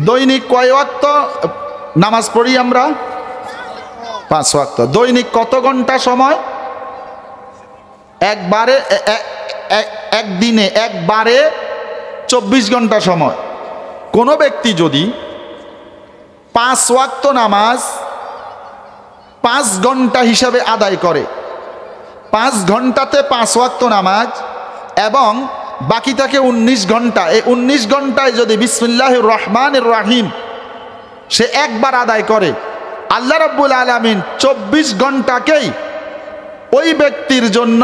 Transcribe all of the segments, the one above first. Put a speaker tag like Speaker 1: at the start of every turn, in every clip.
Speaker 1: দৈনিক কয় ওয়াক্ত নামাজ পড়ি আমরা? 5 ওয়াক্ত। দৈনিক কত ঘন্টা সময়? একদিনে একবারে 24 ঘন্টা সময়। কোনো ব্যক্তি যদি 5 ওয়াক্ত নামাজ 5 ঘন্টা হিসাবে আদায় করে, 5 ঘন্টাতে 5 ওয়াক্ত নামাজ এবং বাকি থাকে 19 ঘন্টা, এই 19 ঘন্টায় যদি বিসমিল্লাহির রহমানির রহিম সে একবার আদায় করে, আল্লাহ রাব্বুল আলামিন 24 ঘন্টাকেই ওই ব্যক্তির জন্য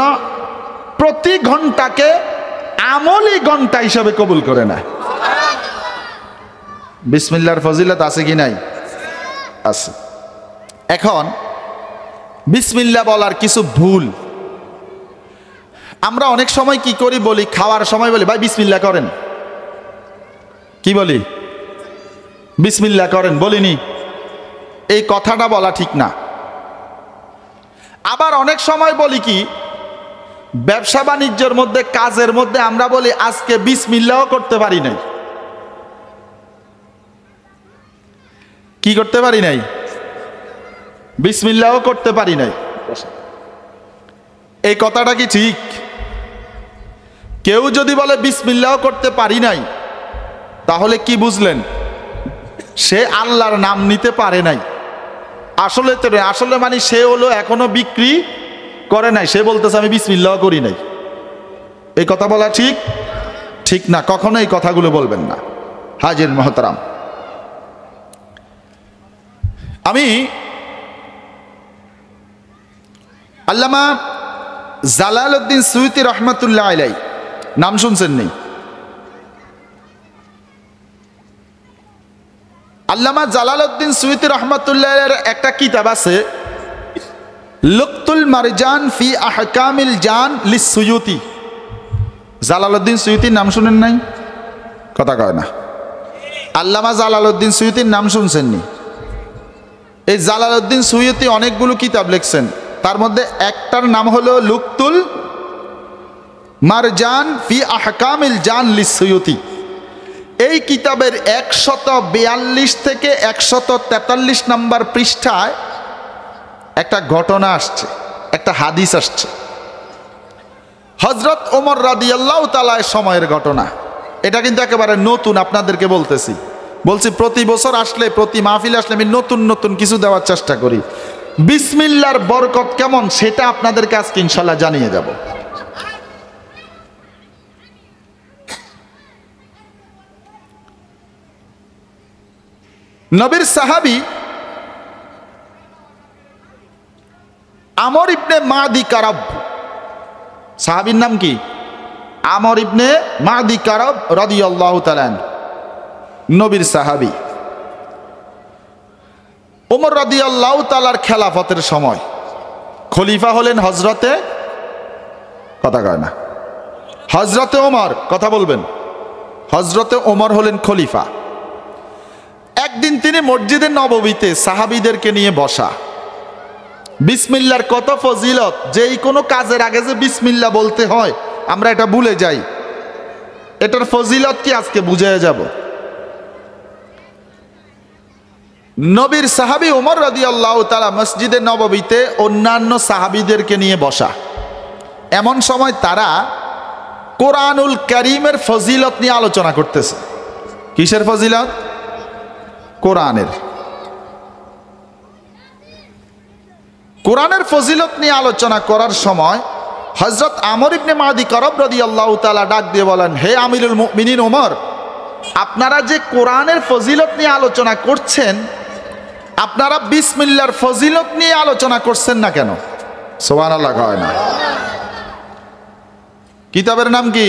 Speaker 1: প্রতি ঘন্টাকে আমলি ঘন্টা হিসাবে কবুল করে নেয়। বিসমিল্লাহর ফজিলত আছে কি নাই? আছে। এখন বিসমিল্লাহ বলার কিছু ভুল আমরা অনেক সময় কি করি, বলি খাওয়ার সময় বলি ভাই বিসমিল্লাহ করেন, কি বলি? বিসমিল্লাহ করেন বলিনি? এই কথাটা বলা ঠিক না। আবার অনেক সময় বলি কি, ব্যবসা বাণিজ্যের মধ্যে কাজের মধ্যে আমরা বলি আজকে বিসমিল্লাহও করতে পারি নাই। কি করতে পারি নাই? বিসমিল্লাহও করতে পারি নাই। এই কথাটা কি ঠিক? কেউ যদি বলে বিসমিল্লাহও করতে পারি নাই, তাহলে কি বুঝলেন? সে আল্লাহর নাম নিতে পারে নাই। আসলে তো আসলে মানে সে হলো এখনো বিক্রি করে নাই, সে বলতেছে আমি বিসমিল্লাহ করি নাই। এই কথা বলা ঠিক? ঠিক না, কখনো এই কথাগুলো বলবেন না। হাজির মহতারাম, আমি আল্লামা জালালউদ্দিন সুয়ুতী রহমাতুল্লাহ আলাইহি, নাম শুনছেন নি? আল্লামা জালালউদ্দিন সুয়ুতী রহমাতুল্লাহ আলাইহির একটা কিতাব আছে, লুকতুল মারজান ফি আহকামিল জান লিসসুয়ুতী। জালালউদ্দিন সুয়ুতীর নাম শুনেন নাই? কথা কয় না। আল্লামা জালালউদ্দিন সুয়ুতীর নাম শুনছেন নি? এই জালালউদ্দিন সুয়ুতী অনেকগুলো কিতাব লিখছেন, তার মধ্যে একটার নাম হলো লুকতুল মারজান ফি আহকামিল জান লিসসুয়ুতী। এই কিতাবের 142 থেকে 143 নম্বর পৃষ্ঠায় একটা ঘটনা আসছে, একটা হাদিস আসছে। হযরত ওমর রাদিয়াল্লাহু তাআলা সময়ের ঘটনা। এটা কিন্তু একেবারে নতুন, আপনাদেরকে বলছি প্রতি বছর আসলে, প্রতি মাহফিল আসলে আমি নতুন নতুন কিছু দেওয়ার চেষ্টা করি। বিসমিল্লাহর বরকত কেমন সেটা আপনাদেরকে আজকে ইনশাআল্লাহ জানিয়ে যাব। নবীর সাহাবী আমর ইবনে মাদি কারাব, সাহাবীর নাম কি? আমর ইবনে মাদি কারাব রাদিয়াল্লাহু তাআলা, নবীর সাহাবী। ওমর রাদিয়াল্লাহু তাআলার খেলাফতের সময় খলিফা হলেন হযরতে, কথা কয় না, হযরতে ওমর, কথা বলবেন, হযরতে ওমর হলেন খলিফা। একদিন তিনি মসজিদে নববীতে সাহাবীদেরকে নিয়ে বসা। বিসমিল্লাহর কত ফজিলত, যেই কোনো কাজের আগে যে বিসমিল্লাহ বলতে হয় আমরা এটা ভুলে যাই। এটার ফজিলত কি আজকে বুঝে যাব। নবীর সাহাবী ওমর রাদিয়াল্লাহু তাআলা মসজিদে নববীতে অন্যান্য সাহাবীদেরকে নিয়ে বসা। এমন সময় তারা কোরআনুল কারীমের ফজিলত নিয়ে আলোচনা করতেছে। কিসের ফজিলত? কোরআনের। কোরআনের ফজিলত নিয়ে আলোচনা করার সময় হযরত আমর ইবনে মাদি কারাব রাদিয়াল্লাহু তাআলা ডাক দিয়ে বলেন, হে আমিরুল মুমিনিন ওমর, আপনারা যে কোরআনের ফজিলত নিয়ে আলোচনা করছেন, আপনারা বিসমিল্লাহর ফজিলত নিয়ে আলোচনা করছেন না কেন? সুবহানাল্লাহ কয় না। কিতাবের নাম কি?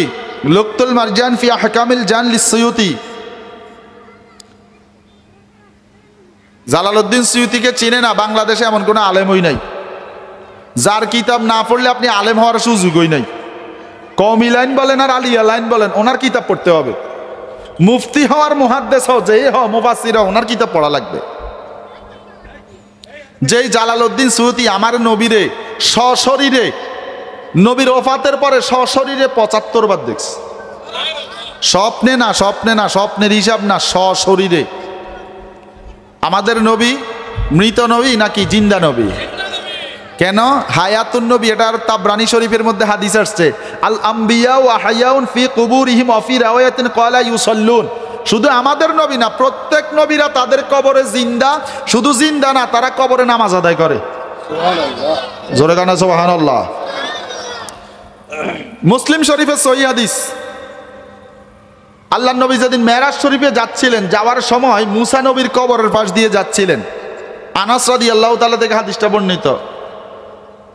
Speaker 1: লুকতুল মারজান ফি আহকামিল জান লিসসুয়ুতী। জালালউদ্দিন সুয়ুতীকে চিনে না বাংলাদেশে এমন কোনো আলেমই নাই যার কিতাব না পড়লে আপনি আলেম হওয়ার সুযোগই নাই। কওমি লাইন বলেন আর আলিয়া লাইন বলেন, ওনার কিতাব পড়তে হবে। মুফতি হওয়ার, মুহাদ্দিস হও, যেই হও, মুফাসসির হও, ওনার কিতাব পড়া লাগবে। যেই জালালউদ্দিন সুয়ুতী আমার নবীরে সশরীরে, নবীর ওফাতের পরে সশরীরে 75 বার দেখছে। স্বপ্নে না, স্বপ্নে না, স্বপ্নের হিসাব না, সশরীরে। আমাদের নবী মৃত নবী নাকি জিন্দা নবী? কেন? হায়াতুন নবী, এটা তাবরানী শরীফের মধ্যে হাদিস আসছে, আল আম্বিয়া ওয়া হায়াউন ফি কুবুরিহিম ওয়া ফি রাওয়ায়াতিন ক্বালা ইউসাল্লুন। শুধু আমাদের নবী না, প্রত্যেক নবীরা তাদের কবরে জিন্দা, শুধু জিন্দা না, তারা কবরে নামাজ আদায় করে। সুবহানাল্লাহ, জোরে কানা সুবহানাল্লাহ। মুসলিম শরীফের সহিহ হাদিস, আল্লাহ নবী যেদিন মেরাজ শরীফে যাচ্ছিলেন, যাওয়ার সময় মুসা নবীর কবরের পাশ দিয়ে যাচ্ছিলেন। আনাস রাদিয়াল্লাহু তাআলা থেকে হাদিসটা বর্ণিত।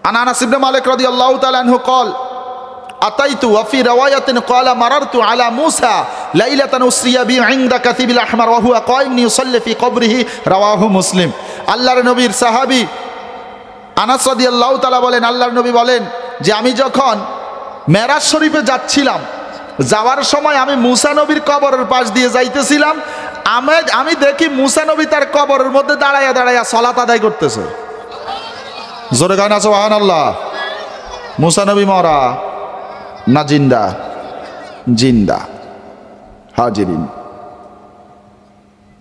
Speaker 1: আনাস ইবনে মালিক রাদিয়াল্লাহু তাআলা আনহু قال আতাইতু ওয়া ফি রাওয়ায়াতিন ক্বালা মারারতু আলা মুসা লাইলাতান উসরিয়া বি ইনদা কাতিবিল আহমার ওয়া হুয়া কায়িম ইউসাল্লি ফি কবরিহি, রাওয়াহু মুসলিম। আল্লাহর নবীর সাহাবী আনাস রাদিয়াল্লাহু তাআলা বলেন, আল্লাহর নবী বলেন যে আমি যখন মেরাজ শরীফে যাচ্ছিলাম, যাওয়ার সময় আমি মুসা নবীর কবরের পাশ দিয়ে যাইতেছিলাম, আমি দেখি মুসা নবী তার কবরের মধ্যে দাঁড়াইয়া দাঁড়াইয়া সালাত আদায় করতেছে। জোরে গান সুবহানাল্লাহ। মুসা নবী মরা না জিন্দা? জিন্দা। হাজিরিন,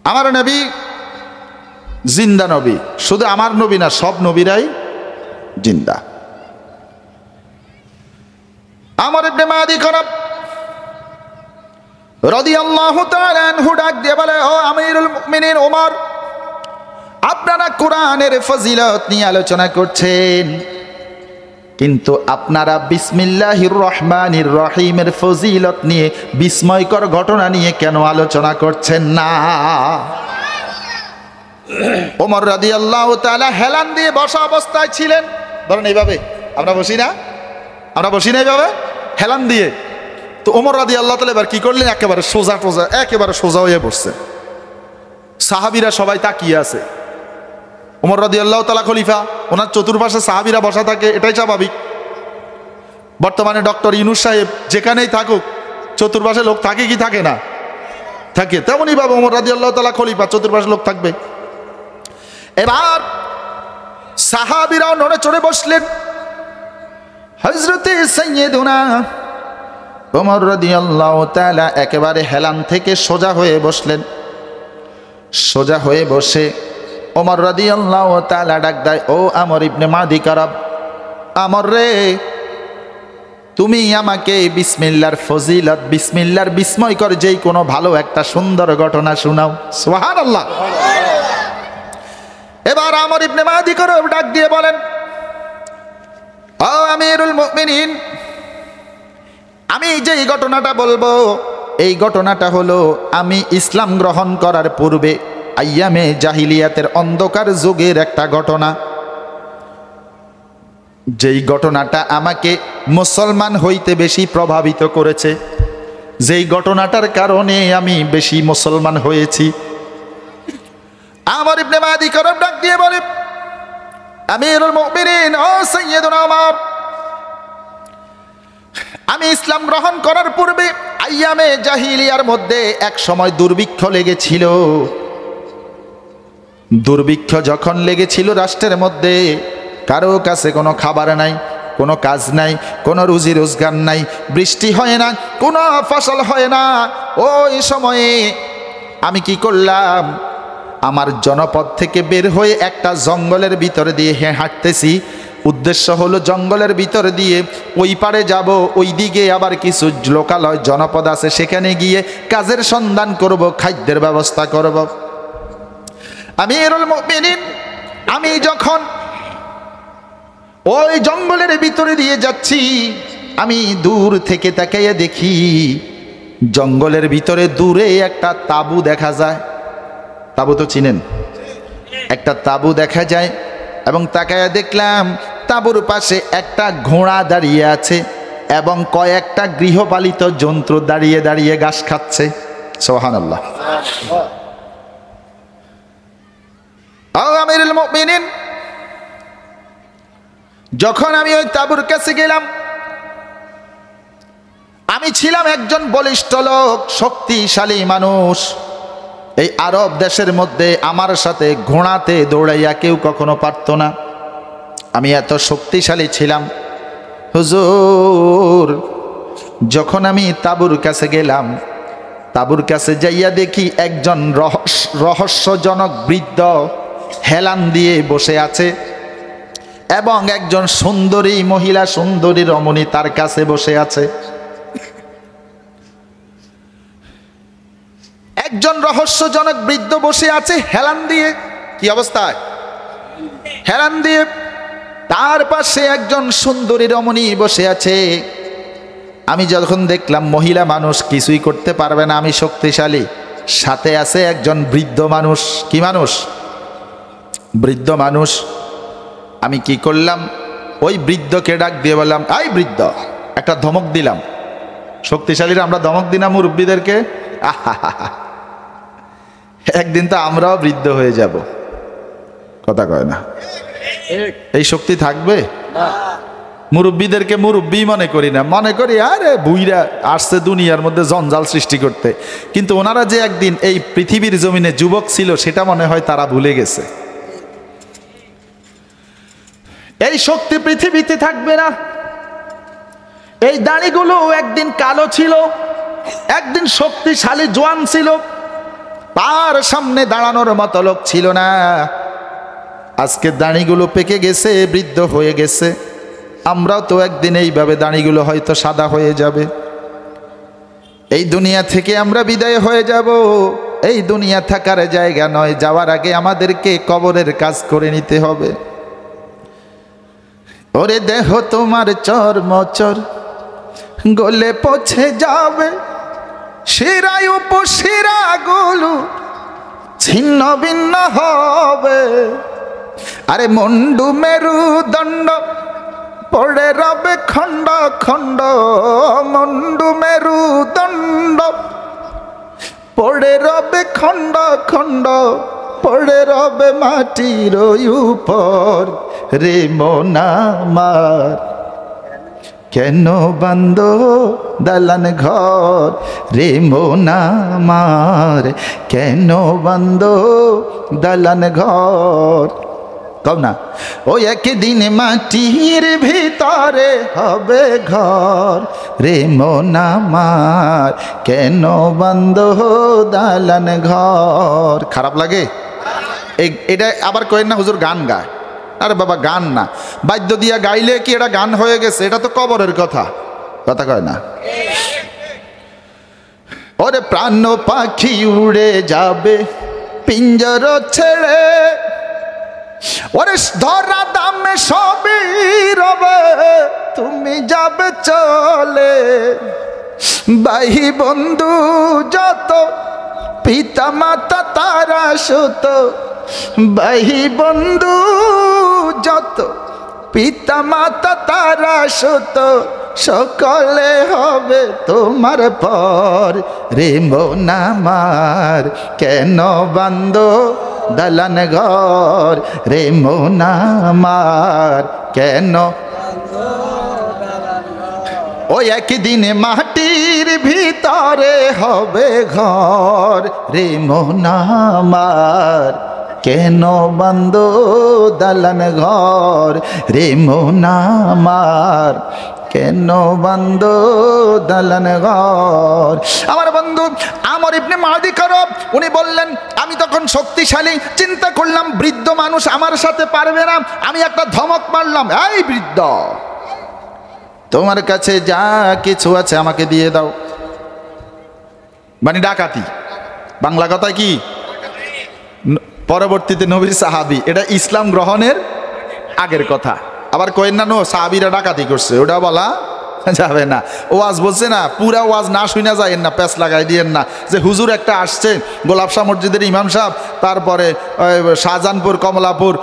Speaker 1: আমার নবী জিন্দা নবী, শুধু আমার নবী না, সব নবীরাই জিন্দা। আমর ইবনে মাদি করব রাদিয়াল্লাহু তাআলা আনহু ডাক দিয়ে বলে, ও আমিরুল মুমিনিন ওমর, আপনারা কোরআনের ফজিলত নিয়ে আলোচনা করছেন, কিন্তু আপনারা বিসমিল্লাহির রহমানির রহিমের ফজিলত নিয়ে, বিস্ময়কর ঘটনা নিয়ে কেন আলোচনা করছেন না? ওমর রাদিয়াল্লাহু তাআলা হেলান দিয়ে বসা অবস্থায় ছিলেন। ধরেন এইভাবে আমরা বসি না, আমরা বসি না এইভাবে হেলান দিয়ে। তো ওমর রাদিয়াল্লাহু তাআলা এবার কি করলেন? একেবারে সোজা টোজা, একেবারে সোজা হয়ে বসছে। সাহাবীরা সবাই তাকিয়ে আছে। ওমর রাদিয়াল্লাহু তাআলা খলিফা, ওনার চতুর্পাশে সাহাবীরা বসা থাকে, এটাই স্বাভাবিক। বর্তমানে ডক্টর ইউনূস সাহেব যেখানেই থাকুক, চতুর্পাশে লোক থাকে কি থাকে না? থাকে। তেমনই ভাবে ওমর রাদিয়াল্লাহু তাআলা খলিফা, চতুর্পাশে লোক থাকবে। এবার সাহাবীরাও নড়ে চড়ে বসলেন। হযরতে সাইয়্যিদুনা ওমর রাদিয়াল্লাহু তাআলা একেবারে হেলান থেকে সোজা হয়ে বসলেন। সোজা হয়ে বসে ওমর রাদিয়াল্লাহু তাআলা ডাক দেয়, ও আমর ইবনে মাদি কারাব, আমর রে, তুমি আমাকে বিসমিল্লাহর ফজিলত, বিসমিল্লাহর বিস্ময়কর যেই কোনো ভালো একটা সুন্দর ঘটনা শোনাও। সুবহানাল্লাহ। এবার আমর ইবনে মাদি কারাব ডাক দিয়ে বলেন, ও আমিরুল মুমিনিন, আমি যেই ঘটনাটা বলবো, এই ঘটনাটা হলো আমি ইসলাম গ্রহণ করার পূর্বে আইয়ামে জাহিলিয়াতের অন্ধকার যুগের একটা ঘটনা। যেই ঘটনাটা আমাকে মুসলমান হইতে বেশি প্রভাবিত করেছে, যেই ঘটনাটার কারণে আমি বেশি মুসলমান হয়েছি। আমর ইবনে মাদি কারাব ডাক দিয়ে বলে, আমিরুল মুমিনিন, ও সাইয়্যিদুনা ওমর, আমি ইসলাম গ্রহণ করার পূর্বে আইয়ামে জাহিলিয়ার মধ্যে এক সময় দুর্ভিক্ষ লেগেছিল। দুর্ভিক্ষ যখন লেগেছিল রাষ্ট্রের মধ্যে, কারো কাছে কোনো খাবার নাই, কোনো কাজ নাই, কোনো রুজি রোজগার নাই, বৃষ্টি হয় না, কোনো ফসল হয় না। ওই সময়ে আমি কি করলাম, আমার জনপদ থেকে বের হয়ে একটা জঙ্গলের ভিতরে দিয়ে হাঁটতেছি। উদ্দেশ্য হলো জঙ্গলের ভিতর দিয়ে ওই পারে যাব, ওই দিকে আবার কিছু লোকালয় জনপদ আছে, সেখানে গিয়ে কাজের সন্ধান করব, খাদ্যের ব্যবস্থা করব। আমিরুল মুমিনিন, আমি যখন ওই জঙ্গলের ভিতরে দিয়ে যাচ্ছি, আমি দূর থেকে তাকিয়ে দেখি জঙ্গলের ভিতরে দূরে একটা তাঁবু দেখা যায়। তাঁবু তো চিনেন? একটা তাঁবু দেখা যায় এবং তাকায়া দেখলাম তাঁবুর পাশে একটা ঘোড়া দাঁড়িয়ে আছে এবং কয়েকটা গৃহপালিত জন্তু দাঁড়িয়ে দাঁড়িয়ে ঘাস খাচ্ছে। সুবহানাল্লাহ। আমিরুল মুমিনিন, যখন আমি ওই তাঁবুর কাছে গেলাম, আমি ছিলাম একজন বলিষ্ঠ লোক, শক্তিশালী মানুষ। এই আরব দেশের মধ্যে আমার সাথে ঘোড়াতে দৌড়াইয়া কেউ কখনো পারত না। আমি এত শক্তিশালী ছিলাম। হুজুর, যখন আমি তাঁবুর কাছে গেলাম, তাঁবুর কাছে যাইয়া দেখি একজন রহস্যজনক বৃদ্ধ হেলান দিয়ে বসে আছে এবং একজন সুন্দরী মহিলা, সুন্দরী রমণী তার কাছে বসে আছে। একজন রহস্যজনক বৃদ্ধ বসে আছে হেলান দিয়ে, কি অবস্থায়? হেলান দিয়ে। তার পাশে একজন সুন্দরী রমণী বসে আছে। আমি যখন দেখলাম মহিলা মানুষ কিছুই করতে পারবে না, আমি শক্তিশালী, সাথে আছে একজন বৃদ্ধ মানুষ। কি মানুষ? বৃদ্ধ মানুষ। আমি কি করলাম, ওই বৃদ্ধকে ডাক দিয়ে বললাম, এই বৃদ্ধ, একটা ধমক দিলাম। শক্তিশালীরা আমরা ধমক দিই না মুরব্বীদেরকে? একদিন তো আমরাও বৃদ্ধ হয়ে যাব, কথা কয় না? এই শক্তি থাকবে? মুরব্বীদেরকে মুরব্বী মনে করি না, মনে করি আরে বুইরা আসছে দুনিয়ার মধ্যে জঞ্জাল সৃষ্টি করতে। কিন্তু ওনারা যে একদিন এই পৃথিবীর জমিনে যুবক ছিল সেটা মনে হয় তারা ভুলে গেছে। এই শক্তি পৃথিবীতে থাকবে না। এই দাড়িগুলো একদিন কালো ছিল, একদিন শক্তিশালী জোয়ান ছিল, তার সামনে দাঁড়ানোর মতো লোক ছিল না। আজকে দাড়িগুলো পেকে গেছে, বৃদ্ধ হয়ে গেছে। আমরাও তো একদিন এইভাবে দাড়িগুলো হয়তো সাদা হয়ে যাবে। এই দুনিয়া থেকে আমরা বিদায় হয়ে যাব। এই দুনিয়া থাকার জায়গা নয়, যাওয়ার আগে আমাদেরকে কবরের কাজ করে নিতে হবে। ওরে দেহ তোমার চর্মচর গলে পচে যাবে, শিরায় উপশিরাগুলো ছিন্ন ভিন্ন হবে। আরে মুন্ডু মেরুদণ্ড পড়ে রবে খণ্ড খণ্ড, মুন্ডু মেরুদণ্ড পড়ে রবে খণ্ড খণ্ড, পড়ে রবে মাটির উপর। রে মন আমার কেন বান্ধ দালান ঘর, রে মন আমার কেন বান্ধ দালান ঘর। কও না, ওই একদিন মাটির ভিতরে হবে ঘর, রে মন আমার কেন বান্ধ দালান ঘর। খারাপ লাগে? এটা আবার কয়েন না হুজুর গান গায়। আরে বাবা, গান না, বাদ্য দিয়া গাইলে কি এটা গান হয়ে গেছে? এটা তো কবরের কথা, কথা কয় না? ওরে প্রাণ পাখি উড়ে যাবে পিঞ্জর ছেড়ে, ওরে ধরা দামে সবই রবে, তুমি যাবে চলে। ভাই বন্ধু যত, পিতা মাতা তারা সুত, ভাই বন্ধু যত, পিতা মাতা তারা সুত, সকলে হবে তোমার পর। রে মন আমার কেন বান্ধ দালান ঘর, রে মন আমার কেন। ওই একদিন মাটির ভিতরে হবে ঘর, রে মন আমার কেন বান্ধ দালান ঘর, রে মন আমার কেন বান্ধ দালান ঘর। আমার বন্ধু আমর ইবনে মাদি করব, উনি বললেন আমি তখন শক্তিশালী, চিন্তা করলাম বৃদ্ধ মানুষ আমার সাথে পারবে না। আমি একটা ধমক মারলাম, এই বৃদ্ধ, তোমার কাছে যা কিছু আছে আমাকে দিয়ে দাও। মানে ডাকাতি, বাংলা কথা কি? পরবর্তীতে নবীর সাহাবী, এটা ইসলাম গ্রহণের আগের কথা। আবার কয়েন না, নো সাহাবীরা ডাকাতি করছে, ওটা বলা যাবে না। ওয়াজ বলছে না, পুরা ওয়াজ না শুনে যায়েন না, প্যাঁচ লাগাই দিয়েন না যে হুজুর একটা আসছে গোলাপশাহ মসজিদের ইমাম সাহেব, তারপরে শাহজাহানপুর কমলাপুর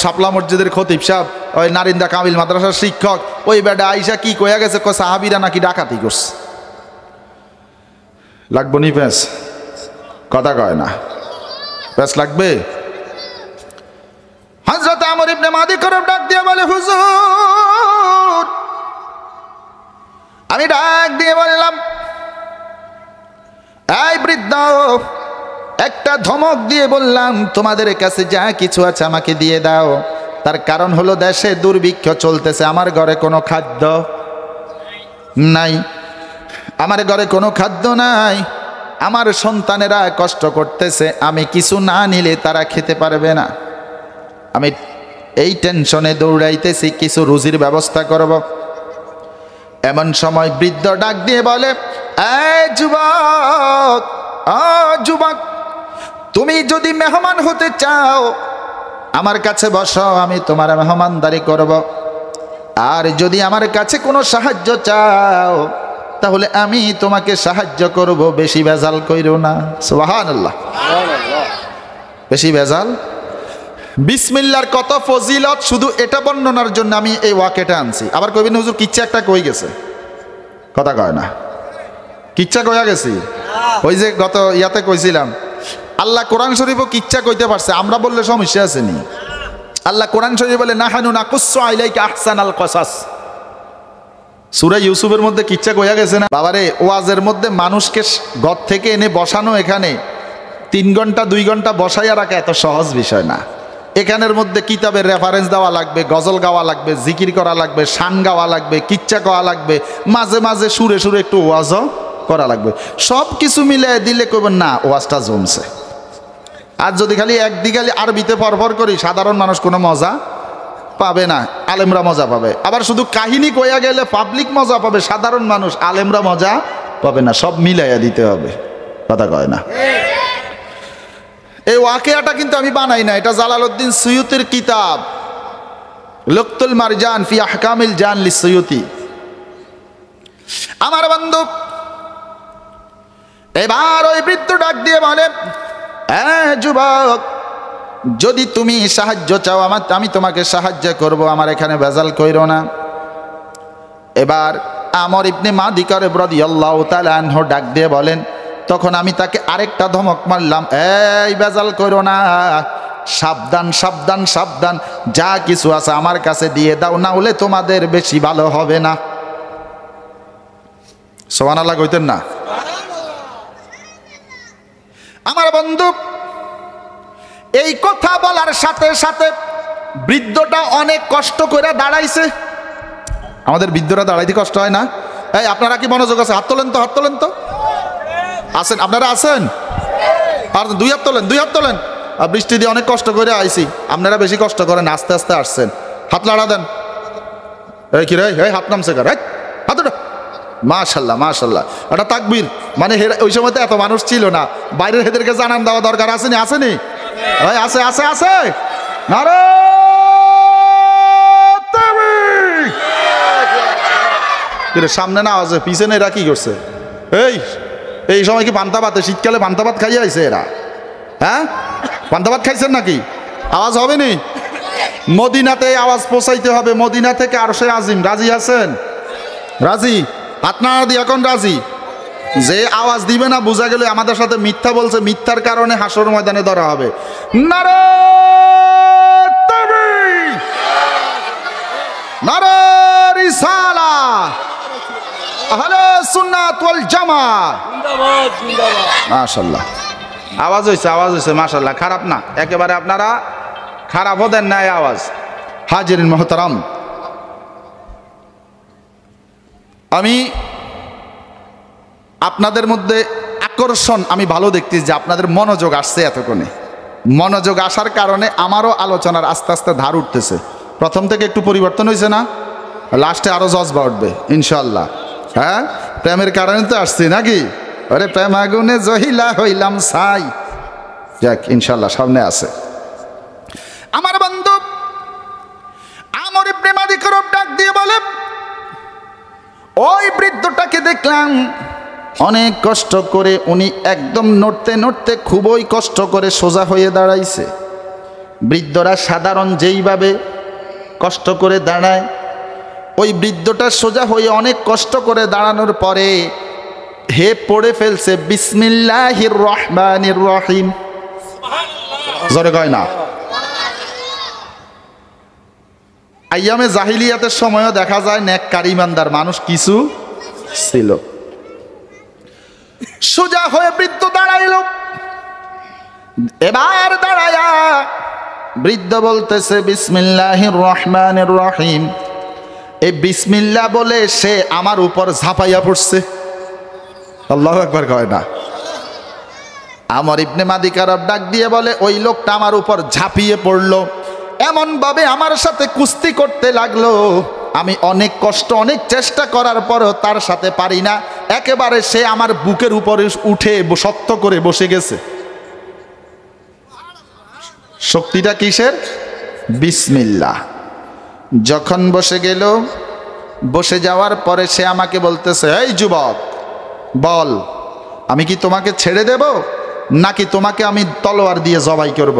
Speaker 1: শাপলা মসজিদের খতিব সাহেব, ওই নারিন্দা কামিল মাদ্রাসার শিক্ষক, ওই বেটা আইসা কি কয়া গেছে, সাহাবীরা নাকি ডাকাতি করছে। লাগবো নি প্যাঁচ? কথা কয় না, প্যাঁচ লাগবে। হযরত আমর ইবনে মাদি করব ডাক দিয়ে বলে, হুজুর, আমি ডাক দিয়ে বললাম, এই বৃদ্ধ, একটা ধমক দিয়ে বললাম তোমাদের কাছে যা কিছু আছে আমাকে দিয়ে দাও। তার কারণ হলো দেশে দুর্ভিক্ষ চলতেছে, আমার ঘরে কোনো খাদ্য নাই, আমার ঘরে কোনো খাদ্য নাই। আমার সন্তানেরা কষ্ট করতেছে, আমি কিছু না নিলে তারা খেতে পারবে না, আমি এই টেনশনে দৌড়াইতেছি, কিছু রুজির ব্যবস্থা করব। এমন সময় বৃদ্ধ ডাক দিয়ে বলে, এই যুবক, যুবক, তুমি যদি মেহমান হতে চাও আমার কাছে বসো, আমি তোমার মেহমানদারি করব। আর যদি আমার কাছে কোনো সাহায্য চাও তাহলে আমি তোমাকে সাহায্য করব, বেশি ভেজাল কইরো না। সুবহানাল্লাহ। বেশি ভেজাল। বিসমিল্লাহর কত ফজিলত, শুধু এটা বর্ণনার জন্য আমি এই ওয়াকেটা আনছি। আবার কইবেন হুজুর কিচ্ছা একটা কই গেছে, কথা কয় না, কিচ্ছা কইয়া গেছি। ওই যে গত ইয়াতে কইছিলাম, আল্লাহ কোরআন শরীফও কিচ্ছা কইতে পারছে, আমরা বললে সমস্যা আছে নি? আল্লাহ কোরআন শরীফ বলে নাহানু নাকুসসু আলাইকা আহসানাল কসাস। সূরা ইউসুফের মধ্যে কিচ্ছা কইয়া গেছে না? বাবারে, ওয়াজের মধ্যে মানুষকে ঘর থেকে এনে বসানো, এখানে 3 ঘন্টা 2 ঘন্টা বসাইয়া রাখা এত সহজ বিষয় না। এখানের মধ্যে কিতাবের রেফারেন্স দেওয়া লাগবে, গজল গাওয়া লাগবে, জিকির করা লাগবে, শান গাওয়া লাগবে, কিচ্ছা গাওয়া লাগবে, মাঝে মাঝে সুরে সুরে একটু ওয়াজও করা লাগবে। সব কিছু মিলে দিলে কইবেন না ওয়াজটা জমছে। আর যদি খালি একদিকে আরবিতে পরপর করি, সাধারণ মানুষ কোনো মজা পাবে না, আলেমরা মজা পাবে। আবার শুধু কাহিনী কইয়া গেলে পাবলিক মজা পাবে, সাধারণ মানুষ আলেমরা মজা পাবে না। সব মিলাইয়া দিতে হবে, কথা কয় না? এই ওয়াকিয়াটা কিন্তু আমি বানাই না, এটা জালালউদ্দিন সুয়ুতির কিতাব লুকতুল মারজান ফি আহকামিল জান লিসুয়ুতি। আমার বন্ধু, এবার ওই বৃদ্ধ ডাক দিয়ে বলে, যুবক, যদি তুমি সাহায্য চাও আমি তোমাকে সাহায্য করব, আমার এখানে ভেজাল কইরো না। এবার আমর ইবনে মাদিকা রাদিয়াল্লাহু তাআলা আনহু ডাক দিয়ে বলেন, তখন আমি তাকে আরেকটা ধমক মারলাম, এই ভেজাল কইরো না, সাবধান সাবধান সাবধান, যা কিছু আছে আমার কাছে দিয়ে দাও, না হলে তোমাদের বেশি ভালো হবে না। সুবহানাল্লাহ কইতেন না? আমার বন্ধু, এই কথা বলার সাথে সাথে বৃদ্ধটা অনেক কষ্ট করে দাঁড়াইছে। আমাদের বৃদ্ধরা দাঁড়াইতে কষ্ট হয় না? এই আপনারা কি মনোযোগ আছে? হাত তোলেন তো, হাত তোলেন তো। আছেন আপনারা? আছেন? আর 2 হাত তোলেন, 2 হাত তোলেন। আর বৃষ্টি দিয়ে অনেক কষ্ট করে আইছি, আপনারা বেশি কষ্ট করেন, আস্তে আস্তে আসছেন। হাত লাড়া দেন। এই কি রে, এই হাত নামছে কার? হাত ওটা। মাশাল্লাহ মাশাল্লাহ, এটা তাকবীর। মানে ওই সময় তো এত মানুষ ছিল না, বাইরের হেদেরকে জানান দেওয়া দরকার আসেনি? আসেনি? আছে আছে আছে। নারে তাকবীর। সামনে না আওয়াজ, পিছনে এরা কি করছে? এই সময় কি পান্তা ভাত? শীতকালে পান্তা ভাত খাইয়ে আইছে এরা? হ্যাঁ, পান্তা ভাত খাইছেন নাকি? আওয়াজ হবে নি? মদিনাতে আওয়াজ পৌঁছাইতে হবে, মদিনা থেকে আরশে আজিম। রাজি আছেন? রাজি? আপনারা দিয়ে এখন রাজি? যে আওয়াজ দিবে না বোঝা গেলে আমাদের সাথে মিথ্যা বলছে, মিথ্যার কারণে হাসর ময়দানে ধরা হবে। নারে তাকবীর, নারে রিসালাহ, আহলে সুন্নাত ওয়াল জামাত জিন্দাবাদ জিন্দাবাদ। মাশাআল্লাহ, আওয়াজ হইছে, আওয়াজ হইছে, মাশাআল্লাহ। খারাপ না একেবারে, আপনারা খারাপও দেন না এই আওয়াজ। হাজিরিন মুহতারাম, আমি আপনাদের মধ্যে আকর্ষণ আমি ভালো দেখতেছি যে আপনাদের মনোযোগ আসছে এতক্ষণে। মনোযোগ আসার কারণে আমারও আলোচনার আস্তে আস্তে ধার উঠতেছে। প্রথম থেকে একটু পরিবর্তন হয়েছে না? লাস্টে আরো জজবা উঠবে ইনশাল্লাহ। হ্যাঁ, প্রেমের কারণে তো আসছি নাকি? আরে প্রেম আগুনে জহিলা হইলাম ছাই। যাক, ইনশাল্লাহ সামনে আছে। আমার বন্ধু আমর ইবনে মাদিকা ডাক দিয়ে বলে, ওই বৃদ্ধটাকে দেখলাম অনেক কষ্ট করে, উনি একদম নড়তে নড়তে খুবই কষ্ট করে সোজা হয়ে দাঁড়াইছে। বৃদ্ধরা সাধারণ যেইভাবে কষ্ট করে দাঁড়ায়, ওই বৃদ্ধটা সোজা হয়ে অনেক কষ্ট করে দাঁড়ানোর পরে হে পড়ে ফেলছে বিসমিল্লাহির রহমানির রহিম। জোরে কয় না? আইয়ামে জাহিলিয়াতের সময়ও দেখা যায় নেককার ইমানদার মানুষ কিছু ছিল। সোজা হয়ে বৃদ্ধ দাঁড়াইল। এবার দাঁড়ায়া বৃদ্ধ বলতেছে বিসমিল্লাহির রহমানির রহিম। এই বিসমিল্লাহ বলে সে আমার উপর ঝাঁপাইয়া পড়ছে। আল্লাহু আকবার কয় না? আমর ইবনে মাদি কারব ডাক দিয়ে বলে, ওই লোকটা আমার উপর ঝাঁপিয়ে পড়লো, এমনভাবে আমার সাথে কুস্তি করতে লাগলো, আমি অনেক কষ্ট অনেক চেষ্টা করার পরও তার সাথে পারি না, একেবারে সে আমার বুকের উপরে উঠে শক্ত করে বসে গেছে। শক্তিটা কিসের? বিসমিল্লাহ। যখন বসে গেল, বসে যাওয়ার পরে সে আমাকে বলতেছে, এই যুবক বল, আমি কি তোমাকে ছেড়ে দেব নাকি তোমাকে আমি তলোয়ার দিয়ে জবাই করব?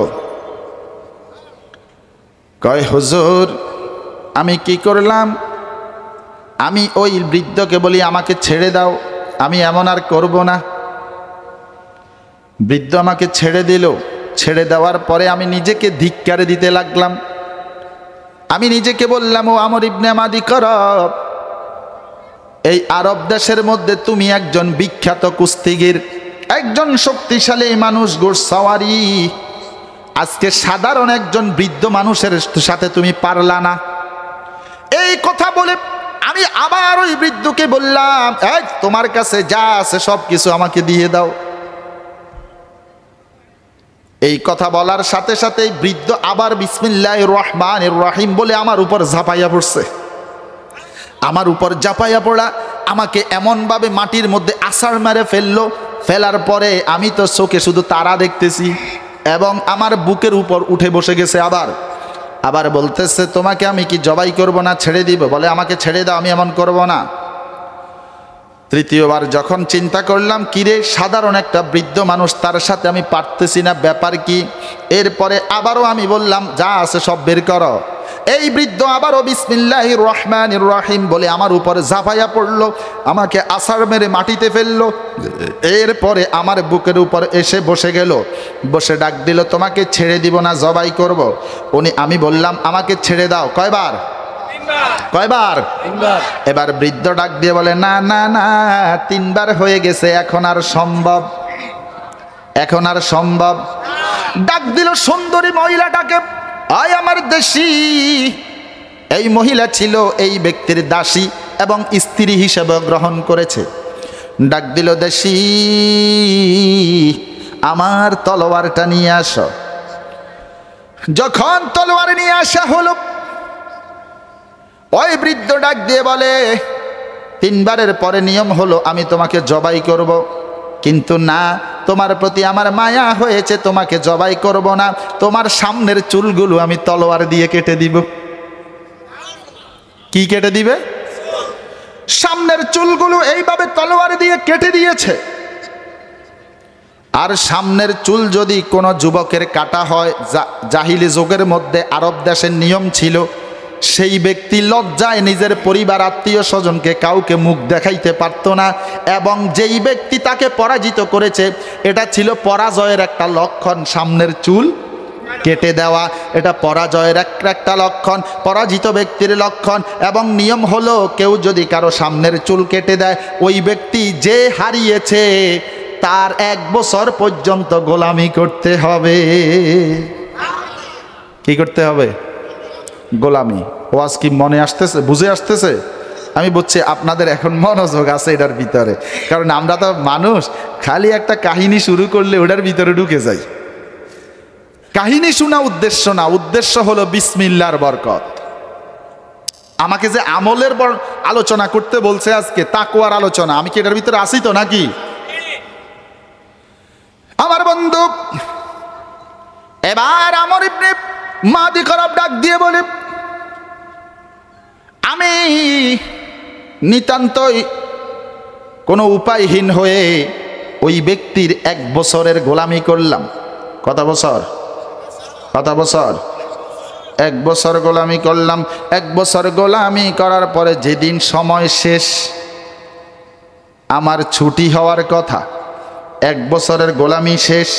Speaker 1: কয়, হুজুর আমি কি করলাম? আমি ওই বৃদ্ধকে বলি, আমাকে ছেড়ে দাও, আমি এমন আর করব না। বৃদ্ধ আমাকে ছেড়ে দিল। ছেড়ে দেওয়ার পরে আমি নিজেকে ধিক্কারে দিতে লাগলাম। আমি নিজেকে বললাম, ও আমর ইবনে মাদি কারব, এই আরব দেশের মধ্যে তুমি একজন বিখ্যাত কুস্তিগির, একজন শক্তিশালী মানুষ, ঘোড়সওয়ারি, আজকে সাধারণ একজন বৃদ্ধ মানুষের সাথে তুমি পারলা না। এই কথা বলে আমি আবার ওই বৃদ্ধকে বললাম, এই তোমার কাছে যা আছে সব কিছু আমাকে দিয়ে দাও। এই কথা বলার সাথে সাথে বৃদ্ধ আবার বিসমিল্লাহির রহমানির রহিম বলে আমার উপর ঝাঁপাইয়া পড়ছে। আমার উপর ঝাঁপাইয়া পড়া, আমাকে এমনভাবে মাটির মধ্যে আছাড় মেরে ফেললো। ফেলার পরে আমি তো চোখে শুধু তারা দেখতেছি, এবং আমার বুকের উপর উঠে বসে গেছে। আবার বলতেছে, তোমাকে আমি কি জবাই করব না ছেড়ে দিব? বলে, আমাকে ছেড়ে দাও, আমি এমন করব না। তৃতীয়বার যখন চিন্তা করলাম, কিরে সাধারণ একটা বৃদ্ধ মানুষ, তার সাথে আমি পারতেছি না, ব্যাপার কি? এরপরে আবারও আমি বললাম, যা আছে সব বের করো। এই বৃদ্ধ আবারও বিসমিল্লাহির রহমানির রহিম বলে আমার উপরে ঝাঁপাইয়া পড়লো, আমাকে আছাড় মেরে মাটিতে ফেললো। এরপরে আমার বুকের উপর এসে বসে গেল, বসে ডাক দিল, তোমাকে ছেড়ে দিব না, জবাই করব। আমি বললাম, আমাকে ছেড়ে দাও। কয়বার? এবার বৃদ্ধ ডাক দিয়ে বলে, না না না, 3 বার হয়ে গেছে, এখন আর সম্ভব। ডাক দিল সুন্দরী মহিলাটাকে, আয় আমার দেশি। এই মহিলা ছিল এই ব্যক্তির দাসী এবং স্ত্রী হিসেবে গ্রহণ করেছে। ডাক দিল, দেশি আমার তলোয়ারটা নিয়ে আসো। যখন তলোয়ার নিয়ে আসা হলো, ওই বৃদ্ধ ডাক দিয়ে বলে, 3 বারের পরে নিয়ম হলো আমি তোমাকে জবাই করব, কিন্তু না, তোমার প্রতি আমার মায়া হয়েছে, তোমাকে জবাই করব না, তোমার সামনের চুলগুলো আমি তলোয়ার দিয়ে কেটে দিব। কি কেটে দিবে? সামনের চুলগুলো এইভাবে তলোয়ার দিয়ে কেটে দিয়েছে। আর সামনের চুল যদি কোনো যুবকের কাটা হয়, জাহিলি যুগের মধ্যে আরব দেশের নিয়ম ছিল, সেই ব্যক্তি লজ্জায় নিজের পরিবার আত্মীয় স্বজনকে কাউকে মুখ দেখাইতে পারত না, এবং যেই ব্যক্তি তাকে পরাজিত করেছে, এটা ছিল পরাজয়ের একটা লক্ষণ। সামনের চুল কেটে দেওয়া এটা পরাজয়ের একটা লক্ষণ, পরাজিত ব্যক্তির লক্ষণ। এবং নিয়ম হলো, কেউ যদি কারো সামনের চুল কেটে দেয়, ওই ব্যক্তি যে হারিয়েছে তার 1 বছর পর্যন্ত গোলামি করতে হবে। কি করতে হবে? গোলামি। ওয়াজ কি মনে আসতেছে, বুঝে আসতেছে? আমি বুঝছি আপনাদের এখন মনোযোগ আছে এটার ভিতরে, কারণ আমরা তো মানুষ, খালি একটা কাহিনী শুরু করলে ওটার ভিতরে ঢুকে যাই। কাহিনী শোনা উদ্দেশ্য না, উদ্দেশ্য হলো বিসমিল্লাহর বরকত। আমাকে যে আমলের আলোচনা করতে বলছে আজকে, তাকওয়ার আলোচনা, আমি কি এটার ভিতরে আসি তো নাকি? আমার বন্ধু, এবার আমর ইবনে মাদি কারব ডাক দিয়ে বলে, আমি নিতান্তই কোনো উপায়হীন হয়ে ওই ব্যক্তির 1 বছরের গোলামি করলাম। কত বছর? 1 বছর গোলামি করলাম। 1 বছর গোলামি করার পরে যেদিন সময় শেষ, আমার ছুটি হওয়ার কথা, 1 বছরের গোলামি শেষ,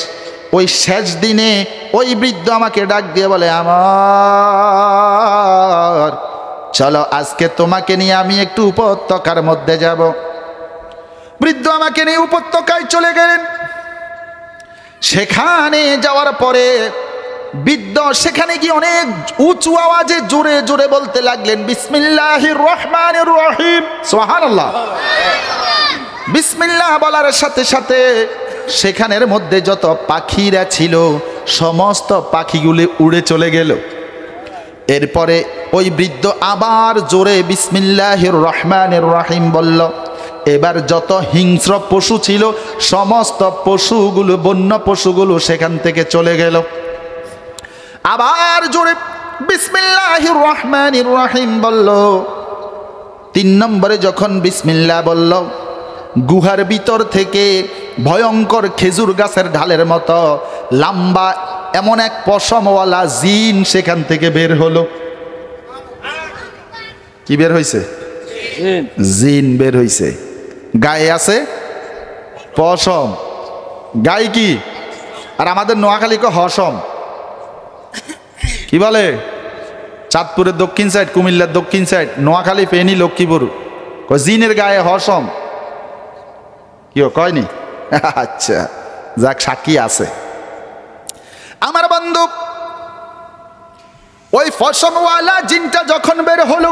Speaker 1: ওই শেষ দিনে ওই বৃদ্ধ আমাকে ডাক দিয়ে বলে, আমার চলো আজকে তোমাকে নিয়ে আমি একটু উপত্যকার মধ্যে যাব। বৃদ্ধ আমাকে নিয়ে উপত্যকায় চলে গেলেন। সেখানে যাওয়ার পরে বৃদ্ধ সেখানে গিয়ে অনেক উঁচু আওয়াজে জোরে জোরে বলতে লাগলেন, বিসমিল্লাহির রহমানির রহিম। সুবহানাল্লাহ। বিসমিল্লাহ বলার সাথে সাথে সেখানের মধ্যে যত পাখিরা ছিল সমস্ত পাখিগুলি উড়ে চলে গেল। এরপরে ওই বৃদ্ধ আবার জোরে বিসমিল্লাহির রহমানির রহিম বলল। এবার যত হিংস্র পশু ছিল সমস্ত পশুগুলো, বন্য পশুগুলো সেখান থেকে চলে গেল। আবার জোরে বিসমিল্লাহির রহমানির রহিম বলল। 3 নম্বরে যখন বিসমিল্লাহ বলল, গুহার ভিতর থেকে ভয়ঙ্কর খেজুর গাছের ঢালের মতো লম্বা এমন এক পশমওয়ালা জিন সেখান থেকে বের হলো। কি বের হইছে? জিন বের হইছে। গায়ে আছে পশম, গায়ে কি? আর আমাদের নোয়াখালীকে হসম কি বলে? চাঁদপুরের দক্ষিণ সাইড, কুমিল্লার দক্ষিণ সাইড, নোয়াখালী, ফেনী, লক্ষ্মীপুর, জিনের গায়ে হসম। কি কয়নি? আচ্ছা, যাক, সাক্ষী আছে। আমার বন্ধু, ওই ফসমওয়ালা জিনটা যখন বের হলো,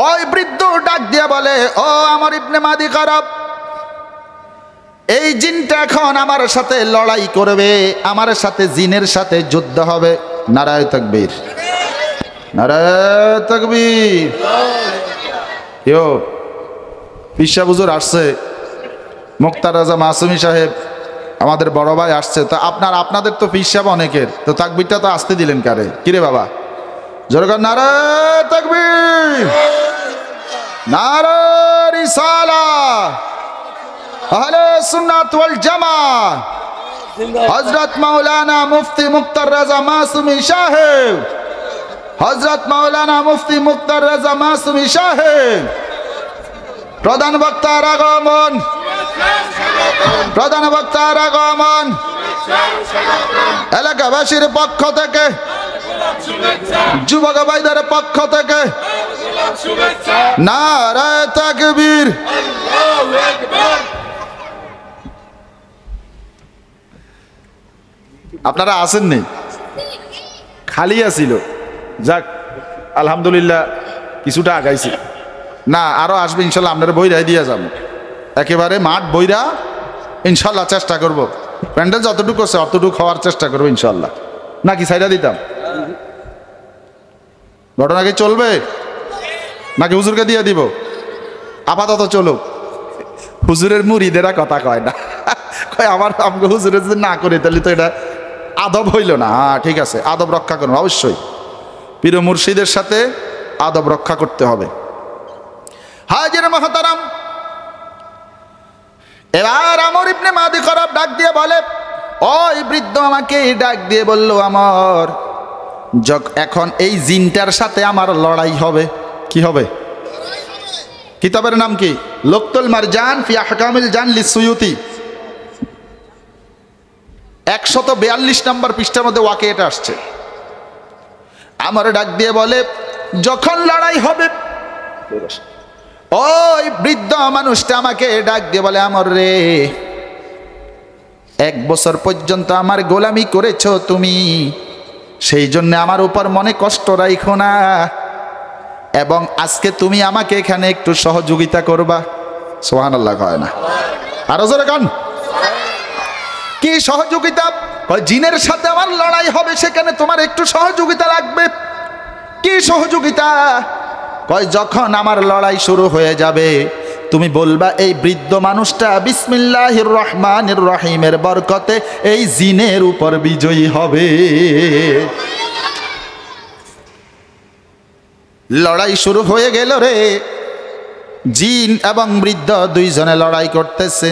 Speaker 1: ওই বৃদ্ধ ডাক দিয়া বলে, ও আমার ইবনে মাদি কারাব, এই জিনটা এখন আমার সাথে লড়াই করবে, আমার সাথে জিনের সাথে যুদ্ধ হবে। নারায়ে তাকবীর, নারায়ে তাকবীর। কেউ পিসা হুজুর আসছে, মুক্তার রাজা মাসুমি সাহেব আমাদের বড় ভাই আসছে। তো আপনাদের তো পিসা অনেকের, তো তাকবীরটা তো আসতে দিলেন কারে? কিরে বাবা, জোরগান নারায়ে তাকবীর, নারায়ে রিসালাহ, আহলে সুন্নাত ওয়াল জামাত, হযরত মাওলানা মুফতি মুক্তার রাজা মাসুমি সাহেব, হযরত মাওলানা মুফতি মুক্তার রাজা মাসুমি সাহেব। প্রধান বক্তার আগমন, প্রধান বক্তার আগমন। এলাকাবাসীর পক্ষ থেকে, যুবক ভাইদের পক্ষ থেকে নারায়ে তাকবীর। আপনারা আসেননি, খালি আছিল। যাক, আলহামদুলিল্লাহ কিছুটা আগাইছি। না, আরো আসবে ইনশাল্লাহ। আপনারা বইরাই দিয়ে যাবো, একেবারে মাঠ বইরা ইনশাল্লাহ চেষ্টা করব। প্যান্ডেল যতটুকু করছে অতটুকু হওয়ার চেষ্টা করবো ইনশাল্লাহ। নাকি সাইডা দিতাম? ঘটনা কি চলবে নাকি হুজুরকে দিয়ে দিব? আপাতত চলুক। হুজুরের মুরিদেরা কথা কয় না, কয় আমার আমাকে হুজুরের যদি না করে তাহলে তো এটা আদব হইল না। হ্যাঁ, ঠিক আছে, আদব রক্ষা করুন অবশ্যই। পীর মুর্শিদের সাথে আদব রক্ষা করতে হবে। হাজির মুহতারাম, এবার আমর ইবনে মাদি কারাব ডাক দিয়ে বলে, ওই বৃদ্ধ আমাকে ডাক দিয়ে বলল, আমার এখন এই জিনটার সাথে আমার লড়াই হবে। কি হবে? কিতাবের নাম কি? লুকতুল মারজান ফি আহকামিল জান লিসুয়ুতি, 142 নম্বর পৃষ্ঠার মধ্যে ওয়াকে এটা আসছে। আমার ডাক দিয়ে বলে, যখন লড়াই হবে, ওই বৃদ্ধ মানুষটা আমাকে ডাক দিয়ে বলে, আমর রে, 1 বছর পর্যন্ত আমার গোলামি করেছো তুমি, সেই জন্য আমার উপর মনে কষ্ট রাখো না, এবং আজকে তুমি আমাকে এখানে একটু সহযোগিতা করবা। সুবহানাল্লাহ কয় না? আরো জোরে গান। কি সহযোগিতা? জিনের সাথে আমার লড়াই হবে, সেখানে তোমার একটু সহযোগিতা লাগবে। কি সহযোগিতা? কয়, যখন আমার লড়াই শুরু হয়ে যাবে তুমি বলবা এই বৃদ্ধ মানুষটা বিসমিল্লাহির রহমানির রহিমের বরকতে এই জিনের উপর বিজয়ী হবে। লড়াই শুরু হয়ে গেল রে। জিন এবং বৃদ্ধ দুইজনে লড়াই করতেছে।